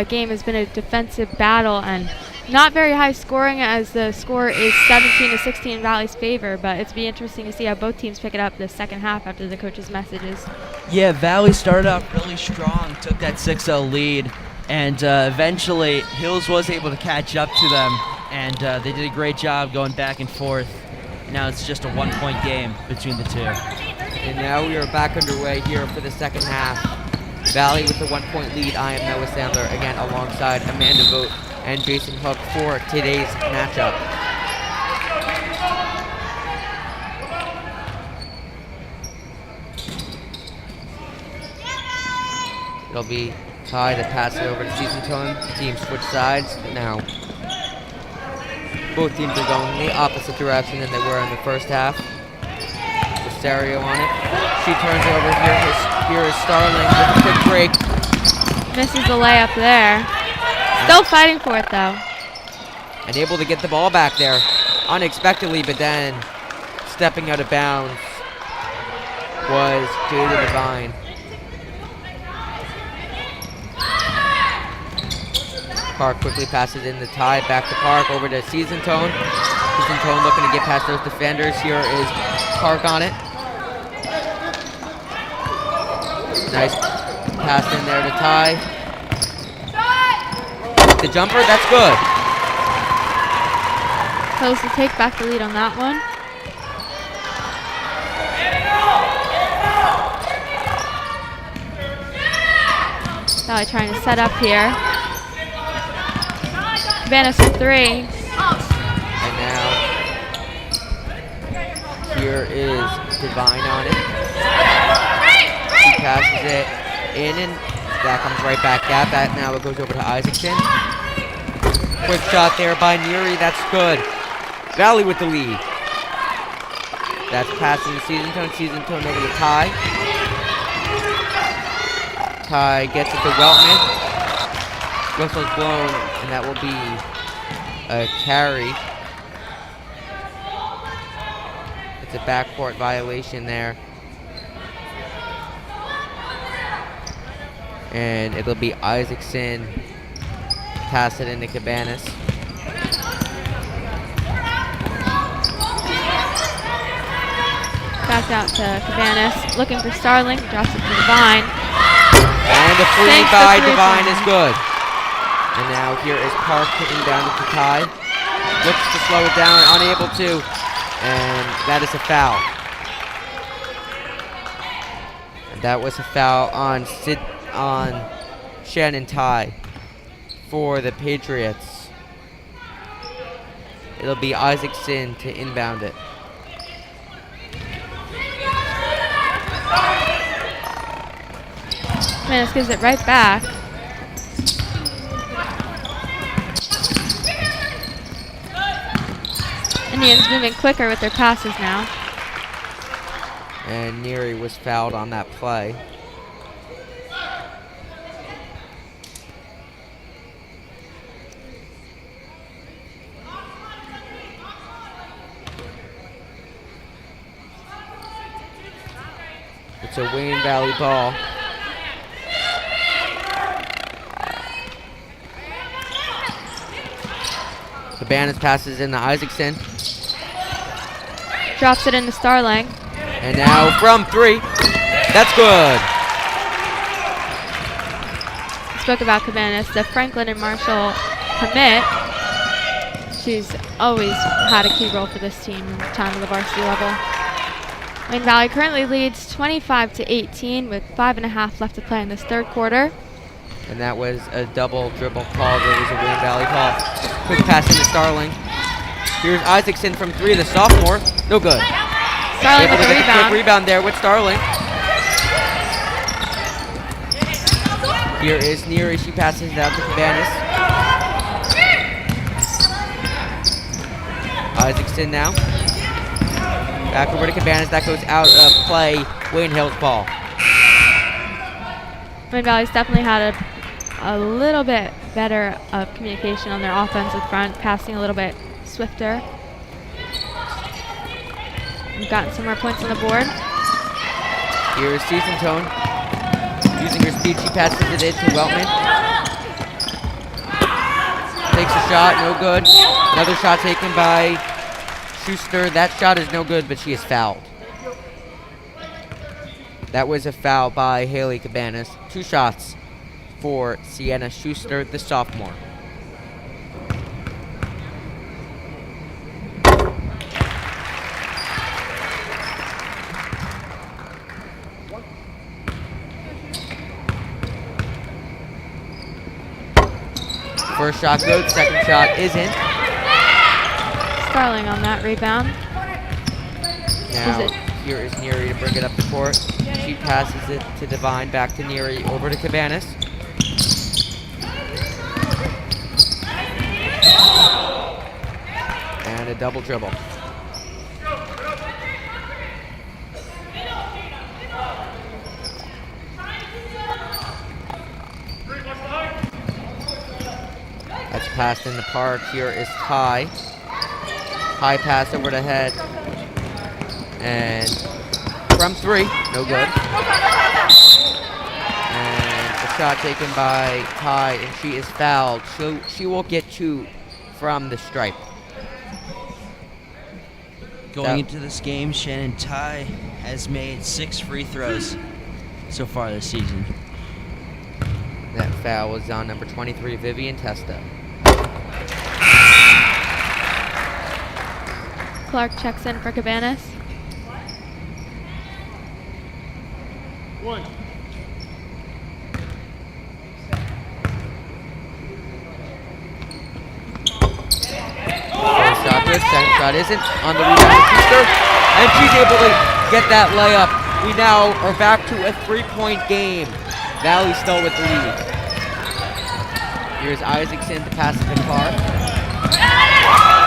game has been a defensive battle and not very high scoring, as the score is 17-16 in Valley's favor. But it's be interesting to see how both teams pick it up the second half after the coach's messages. Yeah, Valley started off really strong, took that 6-0 lead, And eventually, Hills was able to catch up to them, and they did a great job going back and forth. Now it's just a 1-point game between the two. And now we are back underway here for the second half. Valley with the 1-point lead. I am Noah Sandler, again alongside Amanda Vogt and Jason Hook for today's matchup. It'll be Ty to pass it over to Season Tone. Teams switch sides now. Both teams are going in the opposite direction than they were in the first half. With Stereo on it. She turns it over here. Here is Starling with a quick break. Misses the layup there. Still fighting for it though. And able to get the ball back there unexpectedly, but then stepping out of bounds was Jada Devine. Park quickly passes in the Ty, back to Park, over to Season Tone. Season Tone looking to get past those defenders. Here is Park on it. Nice pass in there to Ty. The jumper, that's good. Close to take back the lead on that one. Valley trying to set up here. Vanessa 3. And now here is Divine on it. She passes it in, and that comes right back out. That now it goes over to Isaacson. Quick shot there by Neary. That's good. Valley with the lead. That's passing to Season Tone. Season Tone over to Ty. Ty gets it to Weltman. Whistle's blown, and that will be a carry. It's a backcourt violation there. And it'll be Isaacson. Pass it into Cabanas. Back out to Cabanas. Looking for Starling. Drops it to Devine. And the three Takes the by three Devine from is good. And now here is Park kicking down to Ty. Looks to slow it down, unable to. And that is a foul. And that was a foul on Shannon Ty for the Patriots. It'll be Isaacson to inbound it. Cabanas gives it right back. Indians moving quicker with their passes now. And Neary was fouled on that play. It's a Wayne Valley ball. Cabanas passes into Isaacson. Drops it into Starling. And now from 3. That's good. Spoke about Cabanas, the Franklin and Marshall commit. She's always had a key role for this team in the time of the varsity level. Wayne Valley currently leads 25-18 with 5.5 left to play in this third quarter. And that was a double dribble call. There was a Wayne Valley call. Quick pass into Starling. Here's Isaacson from 3, the sophomore. No good. Starling Able with to the get rebound. quick rebound there with Starling. Here is Neary. She passes it out to Cabanas. Isaacson now. Back over to Cabanas. That goes out of play. Wayne Hill's ball. Wayne Valley's definitely had a little bit better of communication on their offensive front, passing a little bit swifter. We've gotten some more points on the board. Here is Season Tone. Using her speed, she passes it in to Weltman. Takes a shot, no good. Another shot taken by Schuster. That shot is no good, but she is fouled. That was a foul by Haley Cabanas. 2 shots for Sienna Schuster, the sophomore. First shot good, second shot isn't. Starling on that rebound. Now, here is Neary to bring it up the court. She passes it to Devine, back to Neary, over to Cabanas. And a double dribble. That's passed in the park. Here is Ty. High pass over the head. And from three, no good. And the shot taken by Ty, and she is fouled. So she will get 2 from the stripe. Going into this game, Shannon Ty has made 6 free throws so far this season. That foul was on number 23, Vivian Testa. Clark checks in for Cabanas. First shot good, second shot isn't. On the rebound, Schuster, and she's able to get that layup. We now are back to a 3-point game. Valley still with the lead. Here's Isaacson to pass it to Clark.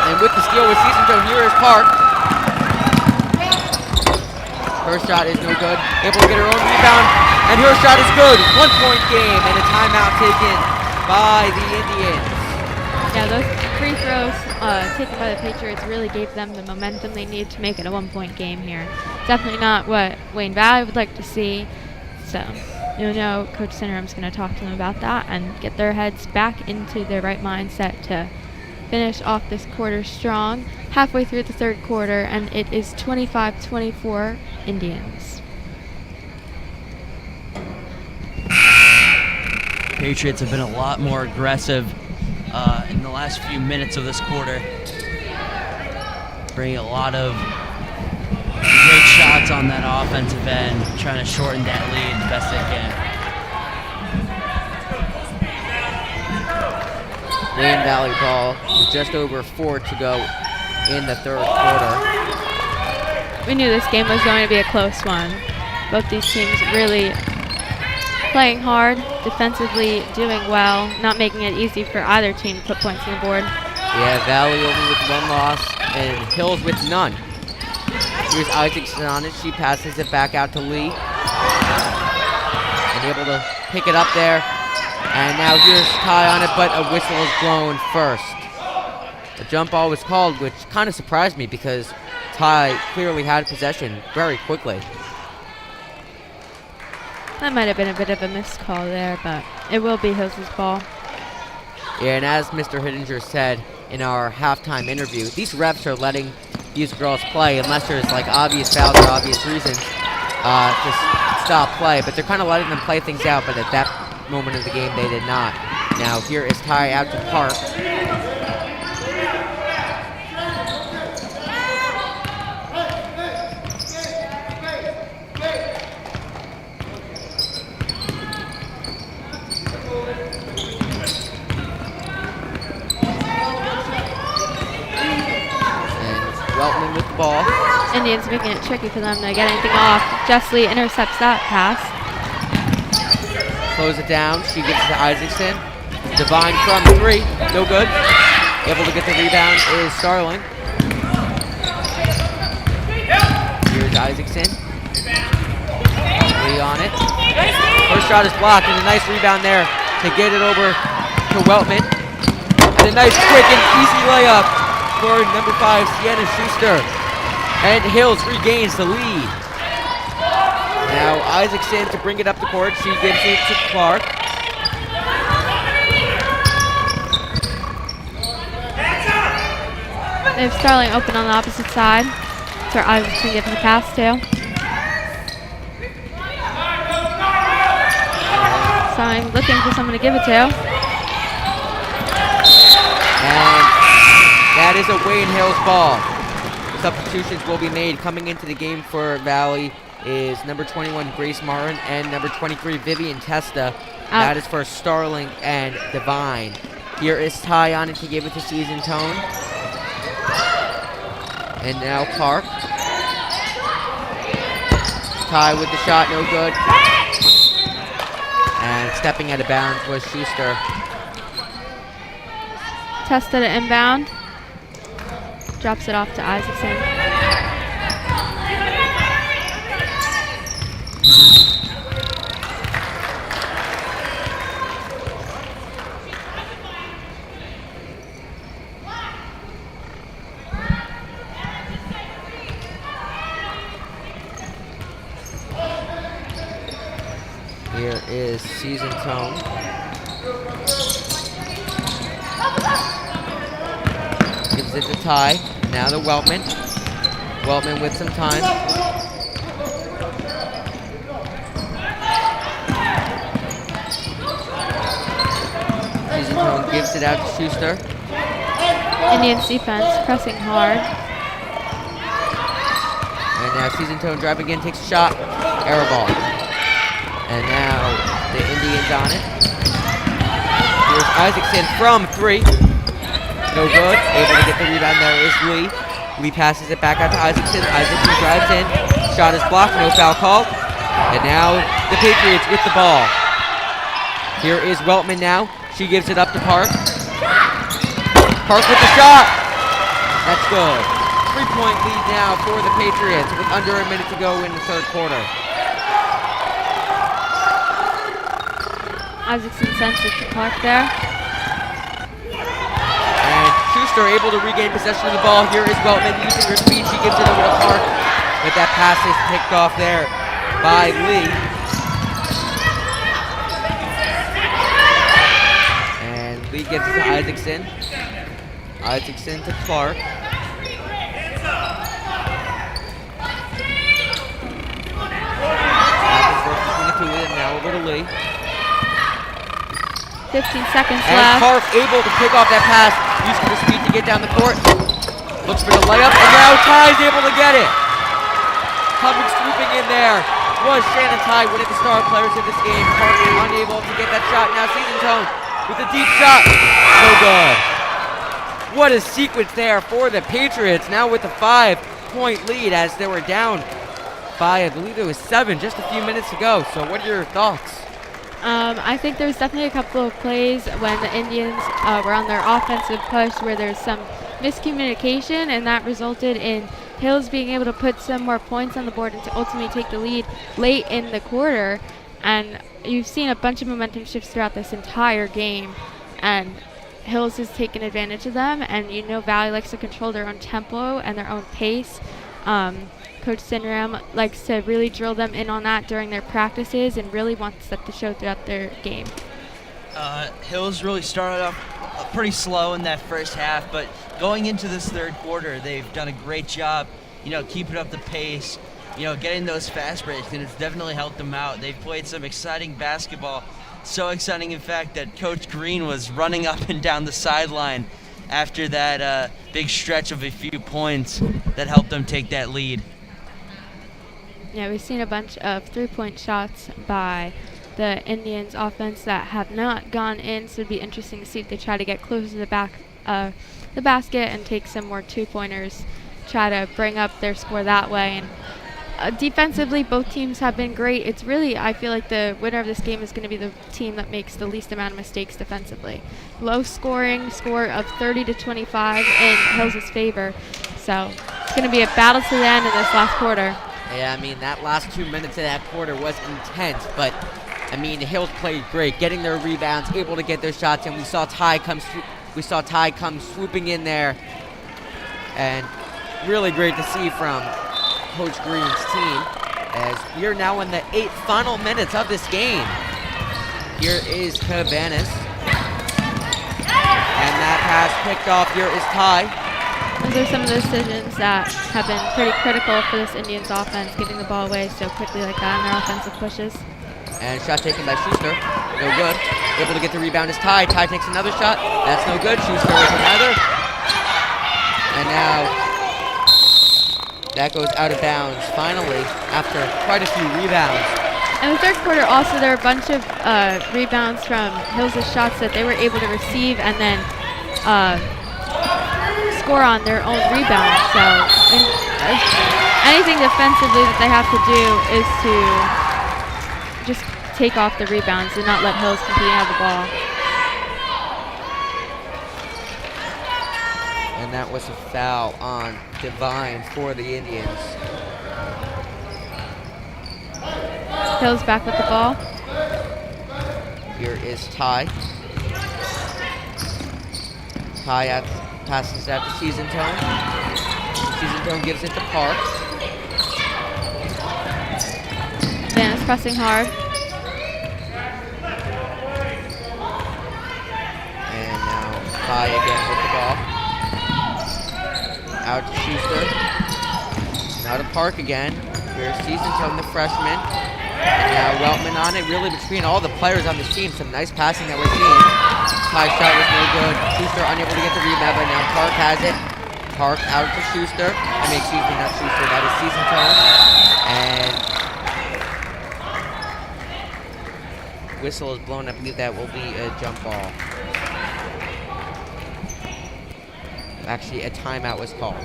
And with the steal with season zone, here is Clark. Her shot is no good. Able to get her own rebound, and her shot is good. 1-point game, and a timeout taken by the Indians. Yeah, those free throws taken by the Patriots really gave them the momentum they need to make it a 1-point game here. Definitely not what Wayne Valley would like to see. So, Coach Sinnerham's going to talk to them about that and get their heads back into their right mindset to finish off this quarter strong. Halfway through the third quarter, and it is 25-24 Indians. Patriots have been a lot more aggressive in the last few minutes of this quarter, bringing a lot of great shots on that offensive end, trying to shorten that lead the best they can. Wayne Valley ball with just over 4 to go in the third quarter. We knew this game was going to be a close one. Both these teams really playing hard, defensively doing well, not making it easy for either team to put points on the board. Yeah, Valley only with 1 loss, and Hills with none. Here's Isaacson on it. She passes it back out to Lee. And able to pick it up there. And now here's Ty on it, but a whistle is blown first. The jump ball was called, which kind of surprised me because Ty clearly had possession very quickly. That might have been a bit of a missed call there, but it will be Hills' ball. Yeah, and as Mr. Hittinger said in our halftime interview, these refs are letting these girls play unless there's like obvious fouls or obvious reasons to stop play. But they're kind of letting them play things out, but at that moment of the game they did not. Now here is Ty out to Park. Weltman with the ball. Indians making it tricky for them to get anything off. Jessley intercepts that pass. Close it down. She gives it to Isaacson. Devine from 3. No good. Able to get the rebound is Starling. Here's Isaacson. Lee on it. First shot is blocked, and a nice rebound there to get it over to Weltman. And a nice quick and easy layup for number 5, Sienna Schuster. And Hills regains the lead. Now Isaacson to bring it up the court. She gives it to Clark. They have Starling open on the opposite side. That's where Isaacson gives the pass to. time, looking for someone to give it to. And that is a Wayne Hills ball. Substitutions will be made. Coming into the game for Valley is number 21, Grace Martin, and number 23, Vivian Testa. That is for Starling and Divine. Here is Ty on it to give it to Season Tone. And now Clark. Ty with the shot, no good. And stepping out of bounds was Schuster. Testa to inbound. Drops it off to Isaacson. Here is Season Tone. Gives it to Ty. Now to Weltman. Weltman with some time. Season Tone gives it out to Schuster. Indians defense pressing hard. And now Season Tone driving in, takes a shot. Air ball. And now the Indians on it. Here's Isaacson from 3. No good. Able to get the rebound there is Lee. Lee passes it back out to Isaacson. Isaacson drives in. Shot is blocked. No foul called. And now the Patriots with the ball. Here is Weltman now. She gives it up to Park. Park with the shot. That's good. 3-point lead now for the Patriots with under a minute to go in the third quarter. Isaacson sends it to Clark there. And Schuster able to regain possession of the ball. Here is Weltman using her speed. She gives it over to Clark. But that pass is picked off there by Lee. And Lee gives it to Isaacson. Isaacson to Clark. And now over to Lee. 15 seconds And left. Clark able to pick off that pass, using her speed to get down the court. Looks for the layup, and now Ty's able to get it. Coming swooping in there was Shannon Ty, one of the star players of this game. Clark unable to get that shot. Now Season Tone with a deep shot. No good. What a sequence there for the Patriots. Now with a 5-point lead as they were down by, I believe it was 7 just a few minutes ago. So what are your thoughts? I think there's definitely a couple of plays when the Indians were on their offensive push where there's some miscommunication, and that resulted in Hills being able to put some more points on the board and to ultimately take the lead late in the quarter. And you've seen a bunch of momentum shifts throughout this entire game, and Hills has taken advantage of them. And you know Valley likes to control their own tempo and their own pace. Coach Sinram likes to really drill them in on that during their practices and really wants that to show throughout their game. Hills really started off pretty slow in that first half, but going into this third quarter, they've done a great job, keeping up the pace, getting those fast breaks, and it's definitely helped them out. They've played some exciting basketball, so exciting, in fact, that Coach Green was running up and down the sideline after that big stretch of a few points that helped them take that lead. Yeah, we've seen a bunch of three-point shots by the Indians offense that have not gone in, so it'd be interesting to see if they try to get closer to the basket and take some more two-pointers, try to bring up their score that way. And defensively, both teams have been great. It's really, I feel like the winner of this game is going to be the team that makes the least amount of mistakes defensively. Low scoring score of 30-25 in Hills' favor, so it's going to be a battle to the end in this last quarter. Yeah, I mean, that last 2 minutes of that quarter was intense, but, I mean, the Hills played great, getting their rebounds, able to get their shots, and we saw Ty come swooping in there, and really great to see from Coach Green's team, as we are now in the 8 final minutes of this game. Here is Cabanas, and that pass picked off. Here is Ty. Those are some of the decisions that have been pretty critical for this Indians offense, giving the ball away so quickly like that in their offensive pushes. And shot taken by Schuster. No good. Able to get the rebound is Ty. Ty takes another shot. That's no good. Schuster with another. And now that goes out of bounds finally after quite a few rebounds. In the third quarter also there were a bunch of rebounds from Hills' shots that they were able to receive and then score on their own rebound. So anything defensively that they have to do is to just take off the rebounds and not let Hills compete and have the ball. And that was a foul on Divine for the Indians. Hills back with the ball. Here is Ty. Ty passes out to Season Tone. Season Tone gives it to Park. Van is pressing hard. And now Ty again with the ball. Out to Schuster. Now to Park again. Here's Season Tone, the freshman. And now Weltman on it, really between all the players on this team. Some nice passing that we're seeing. High shot was no good. Schuster unable to get the rebound, but now Park has it. Park out to Schuster. Excuse me, not Schuster, that is Season Tone. And whistle is blown. I believe that will be a jump ball. Actually, a timeout was called.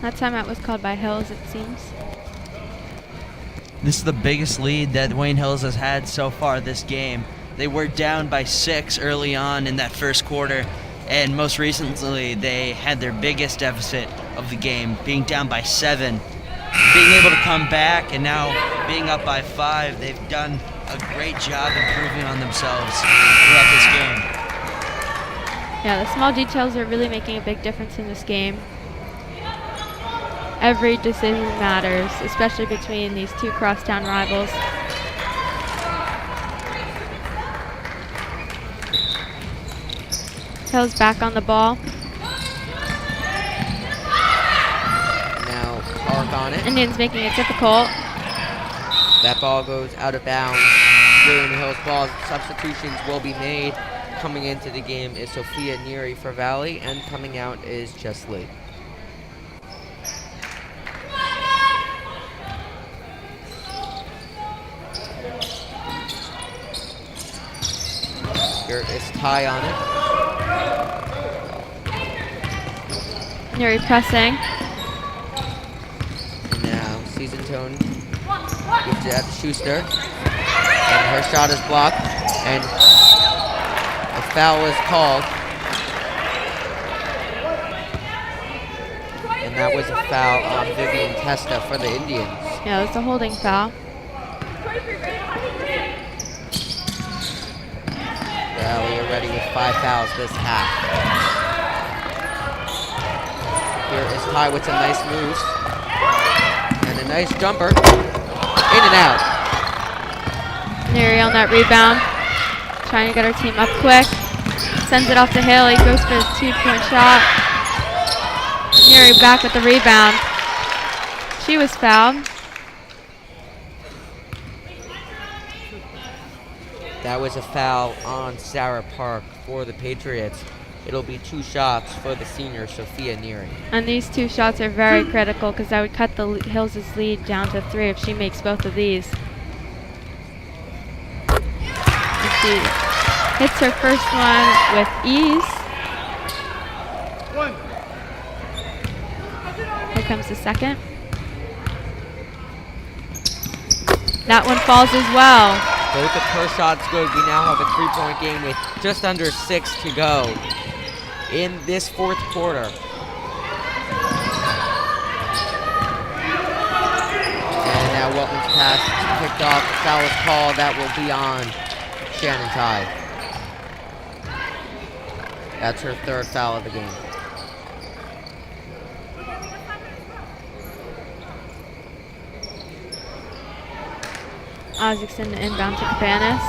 That timeout was called by Hills, it seems. This is the biggest lead that Wayne Hills has had so far this game. They were down by 6 early on in that first quarter, and most recently they had their biggest deficit of the game, being down by 7. Being able to come back and now being up by 5, they've done a great job improving on themselves throughout this game. Yeah, the small details are really making a big difference in this game. Every decision matters, especially between these two crosstown rivals. Hills back on the ball. Now Park on it. Indians making it difficult. That ball goes out of bounds. William Hill's ball. Substitutions will be made. Coming into the game is Sophia Neary for Valley, and coming out is Jess Lee. Here is Ty on it. Neary pressing. And now Season Tone gives it out to Schuster. And her shot is blocked. And a foul is called. And that was a foul on Vivian Testa for the Indians. Yeah, that's a holding foul. Valley already with 5 fouls this half. Here is Ty with some nice moves. And a nice jumper. In and out. Neary on that rebound. Trying to get her team up quick. Sends it off to Hill. He goes for his 2-point shot. Neary back with the rebound. She was fouled. That was a foul on Sarah Park for the Patriots. It'll be 2 shots for the senior, Sophia Neary. And these 2 shots are very critical because that would cut the Hills' lead down to 3 if she makes both of these. And she hits her first one with ease. Here comes the second. That one falls as well. Both of her shots good. We now have a 3-point game with just under 6 to go in this 4th quarter. And now Weltman's pass picked off. The foul is called. That will be on Shannon Ty. That's her 3rd foul of the game. Isaacson inbound to Cabanas.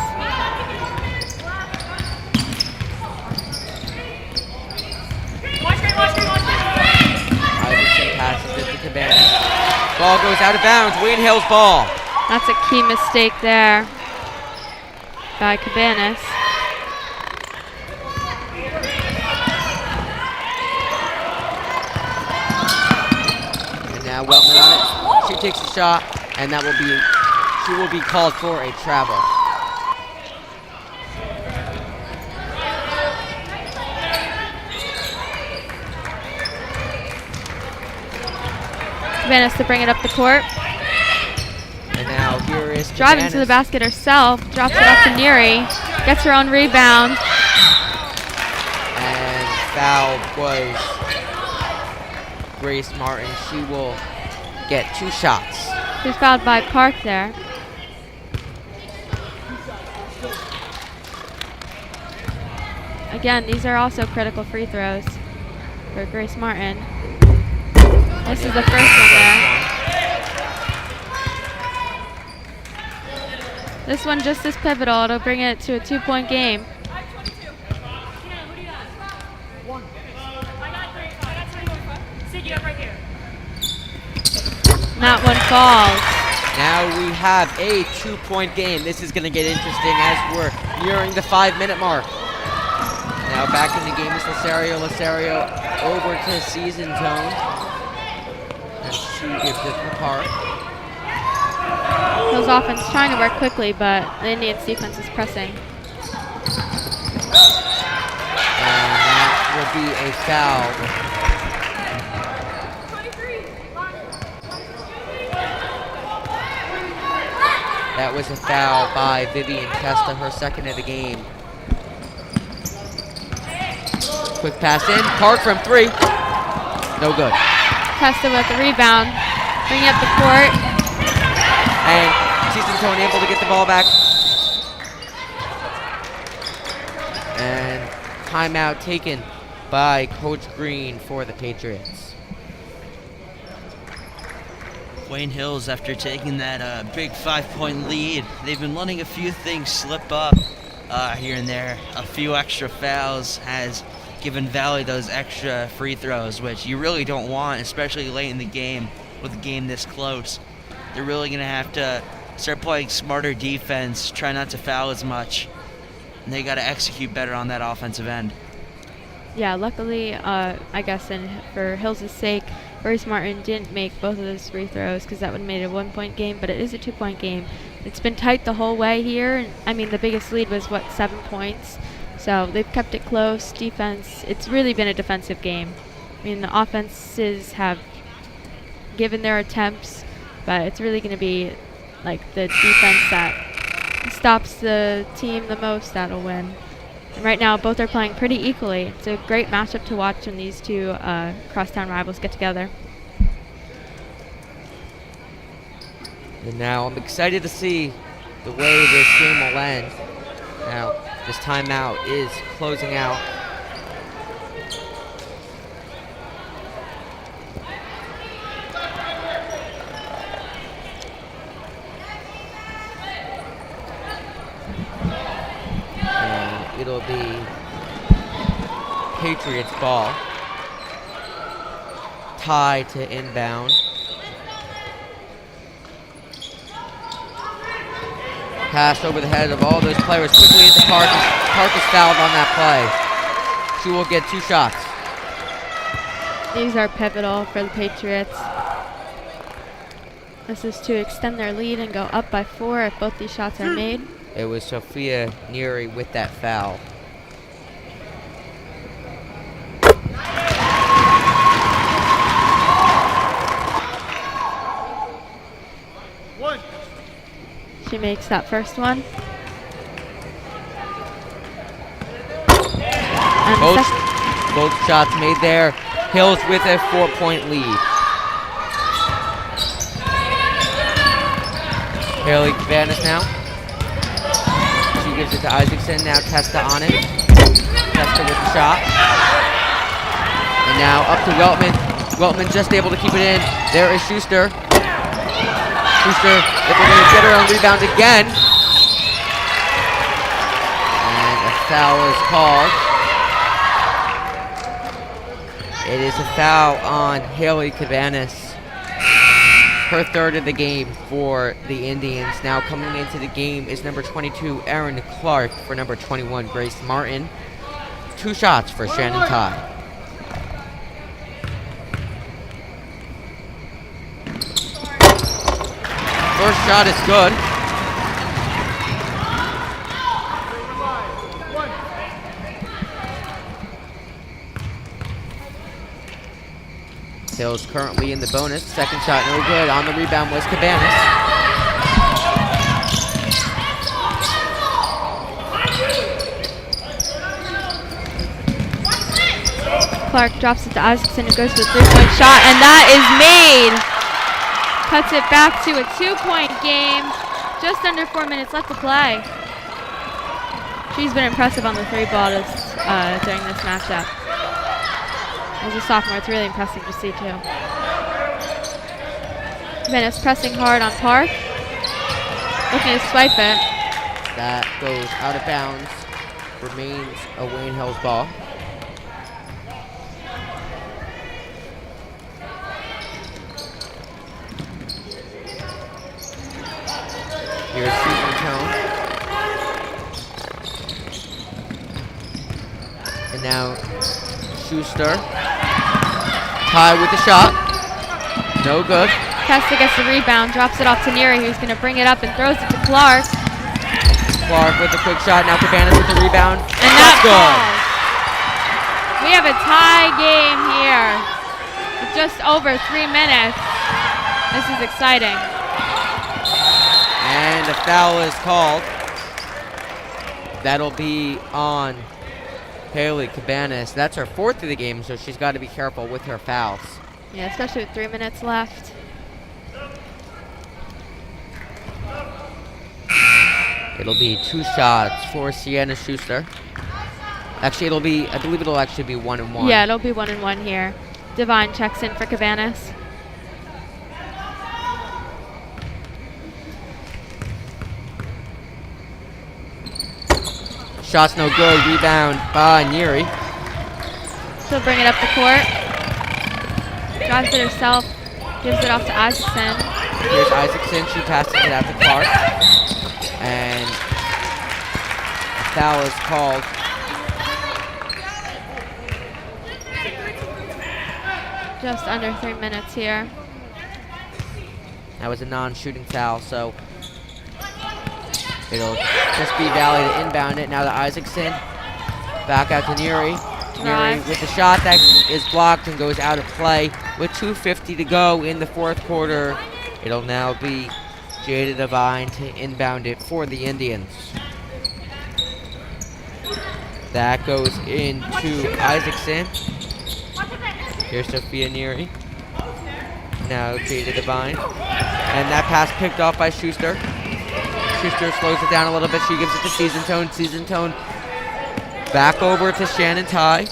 ball goes out of bounds. Wayne Hill's ball. That's a key mistake there by Cabanas. And now Weltman on it. She takes a shot, and she will be called for a travel. Cabanas to bring it up the court. And now here is Driving to the basket herself, drops it off to Neary, gets her own rebound. And foul was Grace Martin. She will get 2 shots. She's fouled by Park there. Again, these are also critical free throws for Grace Martin. This is the first one there. This one just as pivotal. It'll bring it to a 2-point game. That one falls. Now we have a 2-point game. This is going to get interesting as we're nearing the 5-minute mark. Now back in the game is Lasario. Lasario over to Season Zone. And she gives it to Park. Hill's offense trying to work quickly, but the Indians defense is pressing. And that will be a foul. That was a foul by Vivian Testa, her second of the game. Quick pass in. Park from 3. No good. Testa with the rebound. Bringing up the court. And Season Tone able to get the ball back. And timeout taken by Coach Green for the Patriots. Wayne Hills, after taking that big 5-point lead, they've been letting a few things slip up here and there. A few extra fouls has given Valley those extra free throws, which you really don't want, especially late in the game with a game this close. They're really going to have to start playing smarter defense, try not to foul as much, and they got to execute better on that offensive end. Yeah, luckily, I guess for Hills' sake, Grace Martin didn't make both of those free throws because that would have made it a 1-point game, but it is a 2-point game. It's been tight the whole way here. I mean, the biggest lead was, 7 points? So they've kept it close. Defense, it's really been a defensive game. I mean, the offenses have given their attempts, but it's really going to be like the defense that stops the team the most that'll win. And right now, both are playing pretty equally. It's a great matchup to watch when these two crosstown rivals get together. And now I'm excited to see the way this game will end. Now, this timeout is closing out. And it'll be Patriots ball. Tie to inbound. Pass over the head of all those players quickly into Park. Park is fouled on that play. She will get 2 shots. These are pivotal for the Patriots. This is to extend their lead and go up by 4 if both these shots are made. It was Sophia Neary with that foul. She makes that first one. And Both shots made there. Hills with a 4-point lead. Haley Cabanas now. She gives it to Isaacson. Now Testa on it. Testa with the shot. And now up to Weltman. Weltman just able to keep it in. There is Schuster. Schuster able to get her own rebound again. And a foul is called. It is a foul on Haley Cabanas. her third of the game for the Indians. Now coming into the game is number 22, Erin Clark, for number 21, Grace Martin. 2 shots for Shannon Ty. First shot is good. Hills currently in the bonus. Second shot, no good. On the rebound was Cabanas. Clark drops it to Isaacson, who goes for the 3-point shot, and that is made. Cuts it back to a 2-point game. Just under 4 minutes left to play. She's been impressive on the 3-ball during this matchup. As a sophomore, it's really impressive to see too. Vanessa pressing hard on Park. Looking to swipe it. That goes out of bounds. Remains a Wayne Hills ball. Here's Susan Tone. And now Schuster. Ty with the shot. No good. Testa gets the rebound, drops it off to Neary, who's going to bring it up and throws it to Clark. Clark with a quick shot. Now Cabanas with the rebound. And that's good. We have a tie game here with just over 3 minutes. This is exciting. And a foul is called. That'll be on Haley Cabanas. That's her 4th of the game, so she's got to be careful with her fouls. Yeah, especially with 3 minutes left. It'll be 2 shots for Sienna Schuster. Actually, I believe it'll actually be 1 and 1. Yeah, it'll be 1 and 1 here. Devine checks in for Cabanas. Shot's no good. Rebound by Neary. She'll bring it up the court. Drives it herself. Gives it off to Isaacson. Here's Isaacson. She passes it out to Clark. And a foul is called. Just under 3 minutes here. That was a non-shooting foul, so it'll just be Valley to inbound it. Now to Isaacson. Back out to Neary. Neary with the shot that is blocked and goes out of play. With 2:50 to go in the 4th quarter, it'll now be Jada Devine to inbound it for the Indians. That goes into Isaacson. Here's Sophia Neary. Now Jada Devine. And that pass picked off by Schuster. Schuster slows it down a little bit. She gives it to Season Tone. Season Tone back over to Shannon Ty.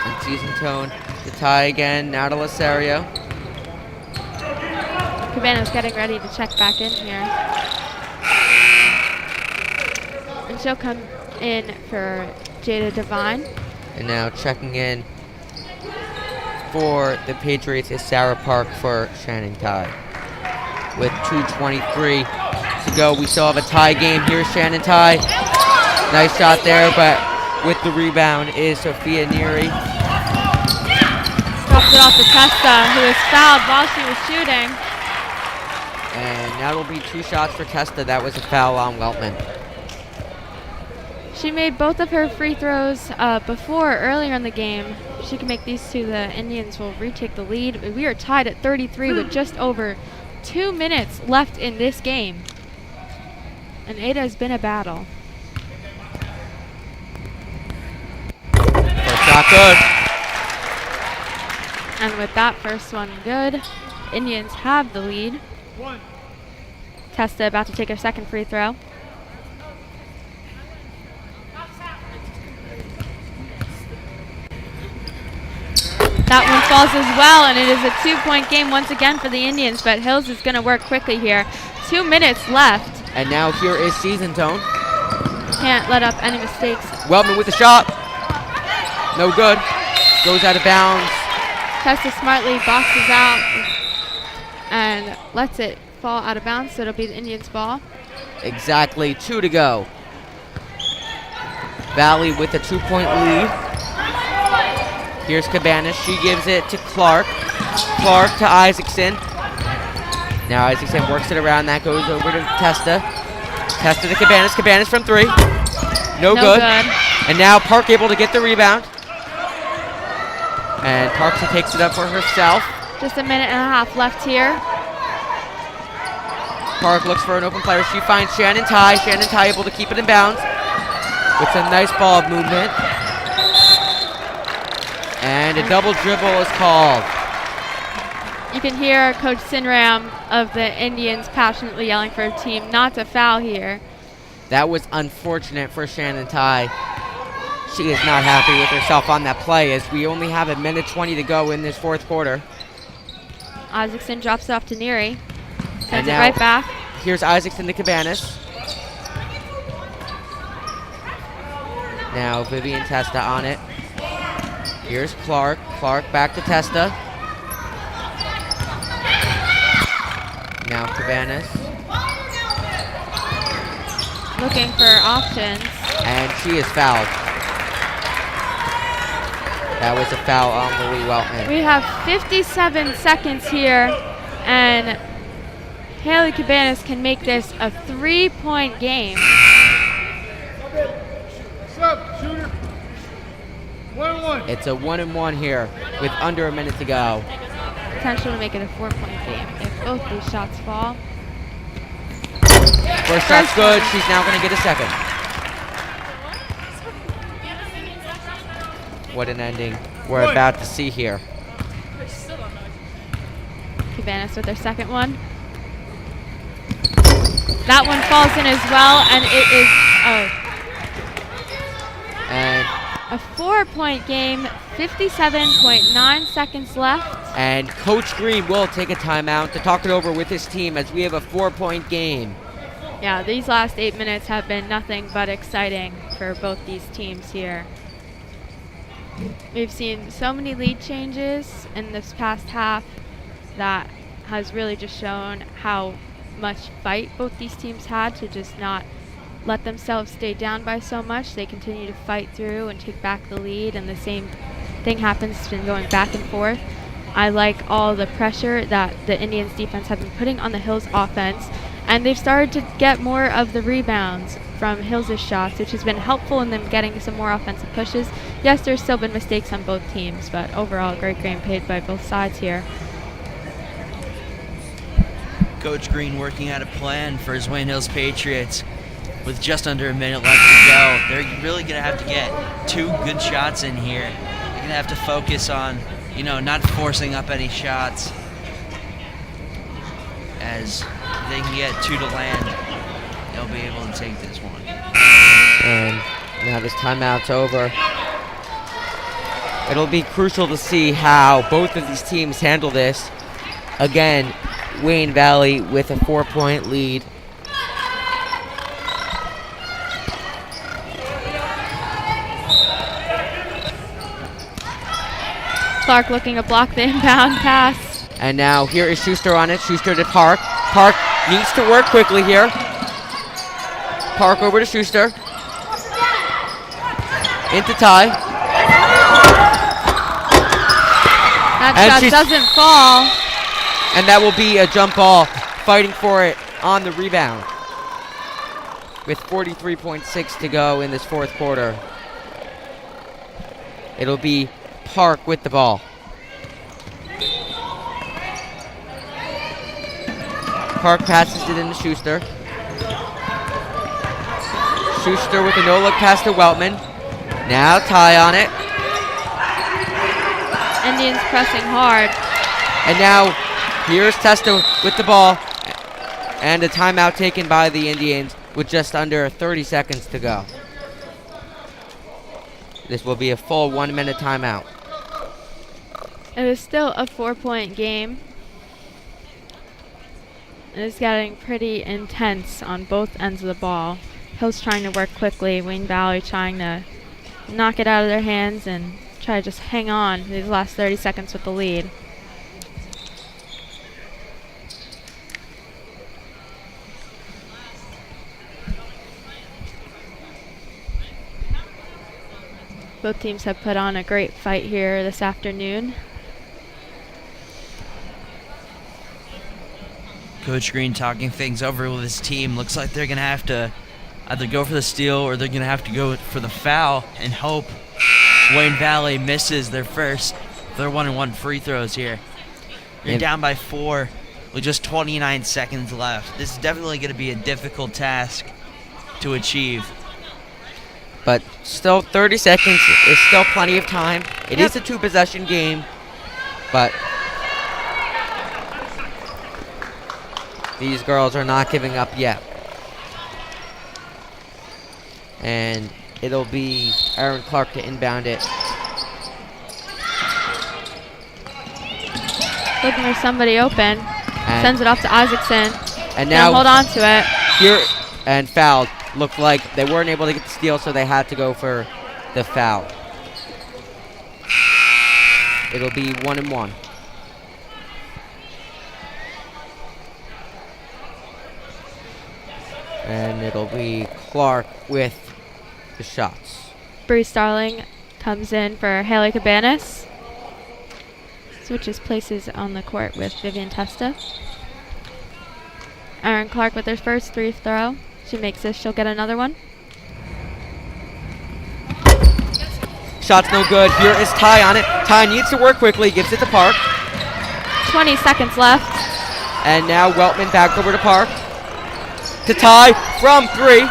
And Season Tone to Ty again. Now to Lasario. Cabana's getting ready to check back in here. And she'll come in for Jada Devine. And now checking in for the Patriots is Sarah Park for Shannon Ty. With 2:23 to go, we still have a tie game. Here's Shannon Ty. Nice shot there, but with the rebound is Sophia Neary. Drops it off to Testa, who was fouled while she was shooting. And now it'll be 2 shots for Testa. That was a foul on Weltman. She made both of her free throws earlier in the game. If she can make these 2, the Indians will retake the lead. We are tied at 33 with just over 2 minutes left in this game. And Ada has been a battle. First shot good. And with that first one good, Indians have the lead. Testa about to take her second free throw. That one falls as well, and it is a 2-point game once again for the Indians, but Hills is going to work quickly here. 2 minutes left. And now here is Season Tone. Can't let up any mistakes. Weltman with the shot. No good. Goes out of bounds. Testa smartly boxes out and lets it fall out of bounds, so it'll be the Indians' ball. Exactly 2 to go. Valley with a 2-point lead. Here's Cabanas. She gives it to Clark. Clark to Isaacson. Now Isaacson works it around. That goes over to Testa. Testa to Cabanas. Cabanas from 3. No good. And now Park able to get the rebound. And Park takes it up for herself. Just a minute and a half left here. Park looks for an open player. She finds Shannon Ty. Shannon Ty able to keep it in bounds. It's a nice ball movement. And a double dribble is called. You can hear Coach Sinram of the Indians passionately yelling for a team not to foul here. That was unfortunate for Shannon Ty. She is not happy with herself on that play as we only have 1:20 to go in this fourth quarter. Isaacson drops it off to Neary. And Sends it now right back. Here's Isaacson to Cabanas. Now Vivian Testa on it. Here's Clark. Clark back to Testa. Now Cabanas. Looking for options. And she is fouled. That was a foul on Louie Weltman. We have 57 seconds here, and Haley Cabanas can make this a 3-point game. It's a 1-1 here with under a minute to go. Potential to make it a 4-point game if both these shots fall. First shot's good. She's now going to get a second. What an ending we're about to see here. Cabanas with their second one. That one falls in as well, and it is a 4-point game, 57.9 seconds left. And Coach Green will take a timeout to talk it over with his team as we have a 4-point game. Yeah, these last 8 minutes have been nothing but exciting for both these teams here. We've seen so many lead changes in this past half that has really just shown how much fight both these teams had to just not let themselves stay down by so much. They continue to fight through and take back the lead, and the same thing happens. It's been going back and forth. I like all the pressure that the Indians defense have been putting on the Hills offense, and they've started to get more of the rebounds from Hills' shots, which has been helpful in them getting some more offensive pushes. Yes, there's still been mistakes on both teams, but overall, great game played by both sides here. Coach Green working out a plan for his Wayne Hills Patriots with just under a minute left to go. They're really going to have to get 2 good shots in here. They're going to have to focus on, not forcing up any shots. As they can get 2 to land, they'll be able to take this one. And now this timeout's over. It'll be crucial to see how both of these teams handle this. Again, Wayne Valley with a 4-point lead. Clark looking to block the inbound pass. And now here is Schuster on it. Schuster to Park. Park needs to work quickly here. Park over to Schuster. Into Ty. That shot doesn't fall. And that will be a jump ball, fighting for it on the rebound. With 43.6 to go in this fourth quarter. It'll be Park with the ball. Park passes it into Schuster. Schuster with a no-look pass to Weltman. Now Ty on it. Indians pressing hard. And now here's Testa with the ball. And a timeout taken by the Indians with just under 30 seconds to go. This will be a full 1-minute timeout. It is still a 4-point game. It is getting pretty intense on both ends of the ball. Hills trying to work quickly. Wayne Valley trying to knock it out of their hands and try try to just hang on these last 30 seconds with the lead. Both teams have put on a great fight here this afternoon. Coach Green talking things over with his team. Looks like they're going to have to either go for the steal or they're going to have to go for the foul and hope Wayne Valley misses their 1-and-1 free throws here. You're down by 4 with just 29 seconds left. This is definitely going to be a difficult task to achieve. But still, 30 seconds is still plenty of time. It is a 2-possession game, but these girls are not giving up yet. And it'll be Aaron Clark to inbound it. Looking for somebody open. And sends it off to Isaacson. And now hold on to it. Here and fouled. Looked like they weren't able to get the steal, so they had to go for the foul. It'll be 1-and-1. And it'll be Clark with the shots. Bree Starling comes in for Haley Cabanas. Switches places on the court with Vivian Testa. Aaron Clark with her first free throw. She makes this, she'll get another one. Shot's no good. Here is Ty on it. Ty needs to work quickly, gives it to Park. 20 seconds left. And now Weltman back over to Park. To Ty from 3.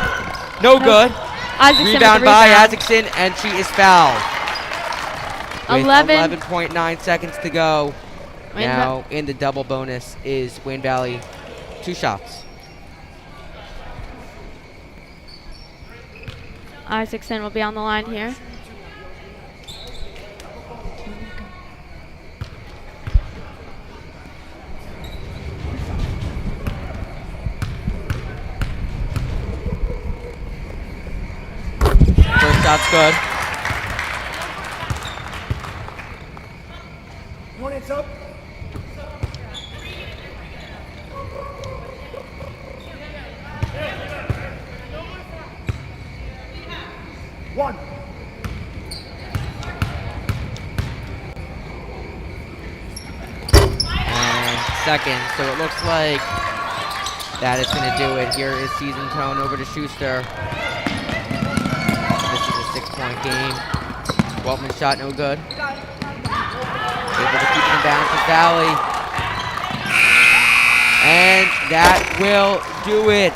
No good. Isaacson Rebound by Isaacson, and she is fouled. With 11. 11.9 seconds to go. Now in the double bonus is Wayne Valley. 2 shots. Isaacson will be on the line here. First shot's good. One, it's up. One. And second, so it looks like that is going to do it. Here is Season Tone over to Schuster. This is a 6-point game. Weltman shot no good. Able to keep it in bounds with Valley. And that will do it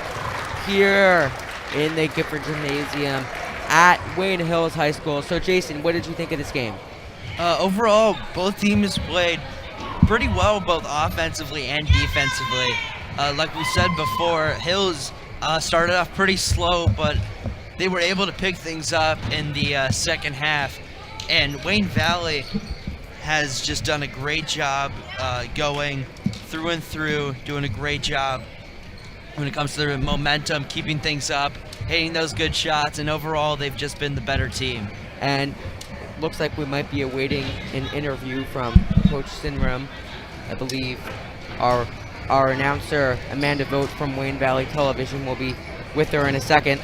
here in the Gifford Gymnasium at Wayne Hills High School. So Jason, what did you think of this game? Overall, both teams played pretty well, both offensively and defensively. Like we said before, Hills started off pretty slow, but they were able to pick things up in the second half. And Wayne Valley has just done a great job going through and through, doing a great job when it comes to their momentum, keeping things up, hitting those good shots, and overall they've just been the better team. And looks like we might be awaiting an interview from Coach Sinram. I believe our announcer, Amanda Vogt from Wayne Valley Television, will be with her in a second.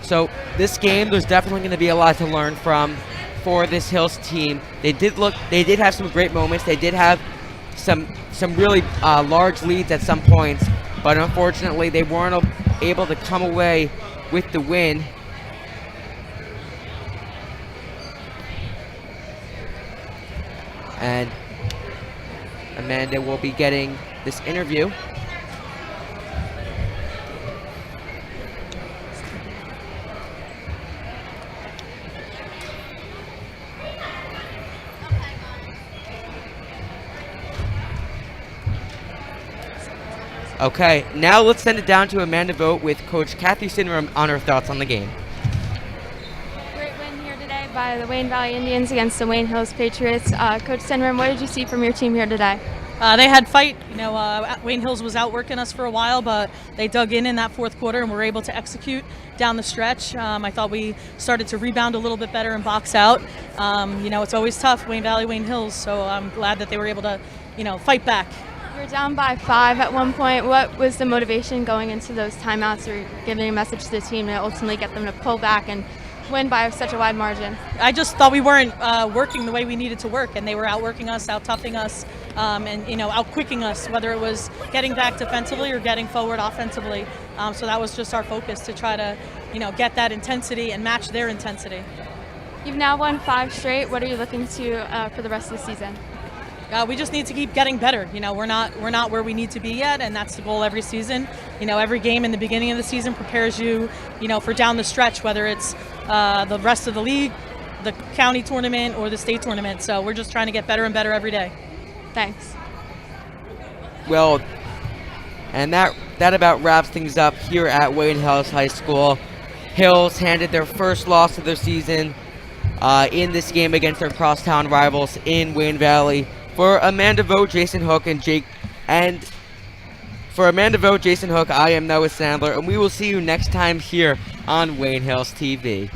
So this game, there's definitely going to be a lot to learn from for this Hills team. They did have some great moments. They did have some really large leads at some points, but unfortunately they weren't able to come away with the win. And Amanda will be getting this interview. Okay, now let's send it down to Amanda Vogt with Coach Kathy Sinram on her thoughts on the game. Great win here today by the Wayne Valley Indians against the Wayne Hills Patriots. Coach Sinram, what did you see from your team here today? They had fight. Wayne Hills was outworking us for a while, but they dug in that fourth quarter and were able to execute down the stretch. I thought we started to rebound a little bit better and box out. It's always tough, Wayne Valley, Wayne Hills, so I'm glad that they were able to, fight back. You were down by 5 at one point. What was the motivation going into those timeouts or giving a message to the team to ultimately get them to pull back and win by such a wide margin? I just thought we weren't working the way we needed to work, and they were outworking us, out-toughing us, and out-quicking us, whether it was getting back defensively or getting forward offensively. So that was just our focus, to try to get that intensity and match their intensity. You've now won 5 straight. What are you looking to for the rest of the season? We just need to keep getting better. We're not where we need to be yet, and that's the goal every season. Every game in the beginning of the season prepares you, for down the stretch, whether it's the rest of the league, the county tournament, or the state tournament. So we're just trying to get better and better every day. Thanks. Well, and that about wraps things up here at Wayne Hills High School. Hills handed their first loss of their season in this game against their crosstown rivals in Wayne Valley. For Amanda Vogt, Jason Hook, for Amanda Vogt, Jason Hook, I am Noah Sandler, and we will see you next time here on Wayne Hills TV.